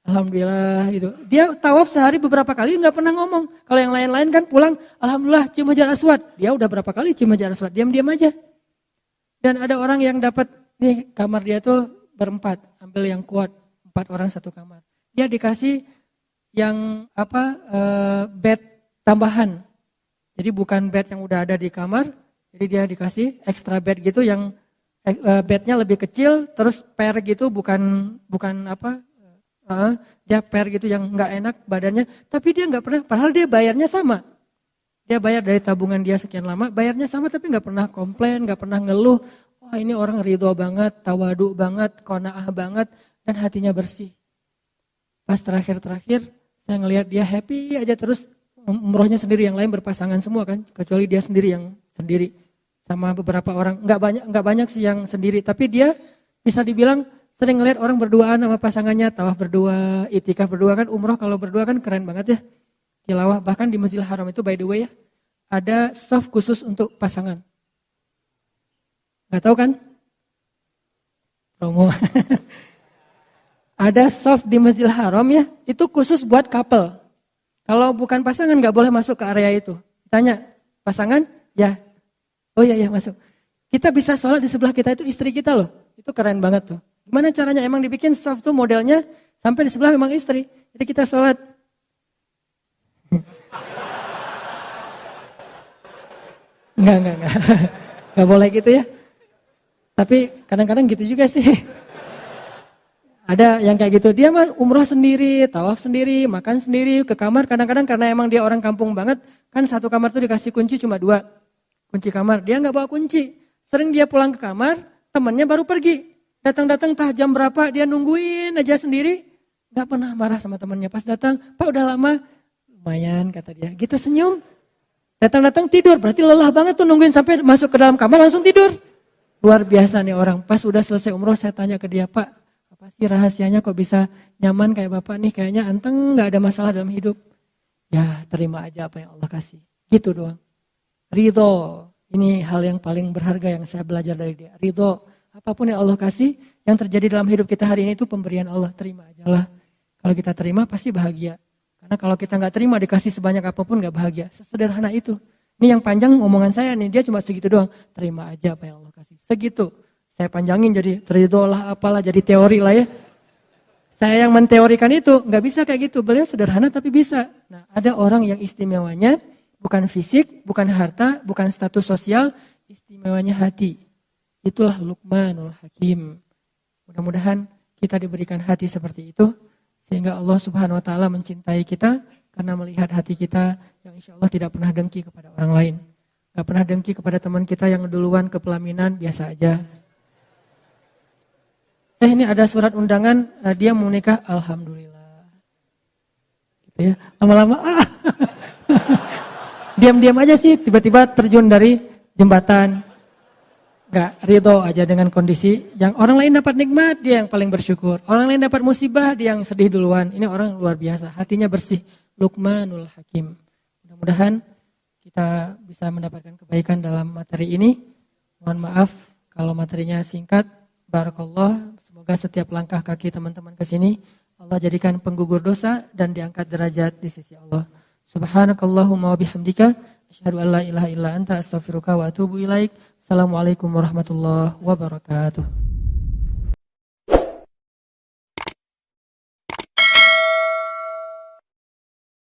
alhamdulillah gitu. Dia tawaf sehari beberapa kali nggak pernah ngomong. Kalau yang lain-lain kan pulang, alhamdulillah cium hajar aswad. Dia udah berapa kali cium hajar aswad, diam-diam aja. Dan ada orang yang dapat, nih kamar dia tuh berempat, ambil yang kuat, 4 orang satu kamar. Dia dikasih yang bed tambahan. Jadi bukan bed yang udah ada di kamar, jadi dia dikasih extra bed gitu yang bednya lebih kecil, terus pair gitu bukan dia pair gitu yang nggak enak badannya, tapi dia nggak pernah, padahal dia bayarnya sama. Dia bayar dari tabungan dia sekian lama, bayarnya sama tapi nggak pernah komplain, nggak pernah ngeluh. Wah ini orang ridho banget, tawadu banget, qanaah banget, dan hatinya bersih. Pas terakhir saya ngelihat dia happy aja terus, umrohnya sendiri, yang lain berpasangan semua kan, kecuali dia sendiri yang sendiri sama beberapa orang. Enggak banyak sih yang sendiri, tapi dia bisa dibilang sering ngelihat orang berduaan sama pasangannya, tawaf berdua, itikaf berdua kan. Umroh kalau berdua kan keren banget ya. Tilawah, bahkan di Masjidil Haram itu by the way ya, ada soft khusus untuk pasangan. Enggak tahu kan? Promo. Ada soft di Masjidil Haram ya, itu khusus buat couple. Kalau bukan pasangan nggak boleh masuk ke area itu. Tanya, pasangan? Ya. Oh iya masuk. Kita bisa sholat di sebelah kita itu istri kita loh. Itu keren banget tuh. Gimana caranya? Emang dibikin soft tuh modelnya sampai di sebelah memang istri. Jadi kita sholat. Enggak. Nggak boleh gitu ya. Tapi kadang-kadang gitu juga sih. Ada yang kayak gitu, dia mah umroh sendiri, tawaf sendiri, makan sendiri, ke kamar. Kadang-kadang karena emang dia orang kampung banget, kan satu kamar tuh dikasih kunci cuma 2. Kunci kamar, dia gak bawa kunci. Sering dia pulang ke kamar, temannya baru pergi. Datang-datang entah jam berapa, dia nungguin aja sendiri. Gak pernah marah sama temannya. Pas datang, Pak udah lama? Lumayan kata dia, gitu senyum. Datang-datang tidur, berarti lelah banget tuh nungguin sampai masuk ke dalam kamar langsung tidur. Luar biasa nih orang. Pas udah selesai umroh saya tanya ke dia, Pak, apa sih rahasianya kok bisa nyaman kayak Bapak nih? Kayaknya anteng gak ada masalah dalam hidup. Ya terima aja apa yang Allah kasih. Gitu doang. Ridho. Ini hal yang paling berharga yang saya belajar dari dia. Ridho. Apapun yang Allah kasih, yang terjadi dalam hidup kita hari ini itu pemberian Allah, terima aja lah. Kalau kita terima pasti bahagia. Karena kalau kita nggak terima dikasih sebanyak apapun nggak bahagia. Sesederhana itu. Ini yang panjang omongan saya nih, dia cuma segitu doang. Terima aja apa yang Allah kasih. Segitu. Saya panjangin jadi ridho lah apalah, jadi teori lah ya. Saya yang menteorikan itu nggak bisa kayak gitu. Beliau sederhana tapi bisa. Nah, ada orang yang istimewanya bukan fisik, bukan harta, bukan status sosial, istimewanya hati. Itulah Luqmanul Hakim. Mudah-mudahan kita diberikan hati seperti itu. Sehingga Allah Subhanahu wa taala mencintai kita karena melihat hati kita yang insya Allah tidak pernah dengki kepada orang lain. Gak pernah dengki kepada teman kita yang duluan ke pelaminan, biasa aja. Ini ada surat undangan, dia mau nikah, alhamdulillah. Gitu ya. Lama-lama diam-diam aja sih, tiba-tiba terjun dari jembatan. Gak ridho aja dengan kondisi yang orang lain dapat nikmat, dia yang paling bersyukur. Orang lain dapat musibah, dia yang sedih duluan. Ini orang luar biasa, hatinya bersih. Luqmanul Hakim. Mudah-mudahan kita bisa mendapatkan kebaikan dalam materi ini. Mohon maaf kalau materinya singkat. Barakallah. Semoga setiap langkah kaki teman-teman ke sini Allah jadikan penggugur dosa dan diangkat derajat di sisi Allah. Subhanakallahumma wa bihamdika asyhadu an la ilaha illa anta astaghfiruka wa atubu ilaik. Assalamualaikum warahmatullahi wabarakatuh.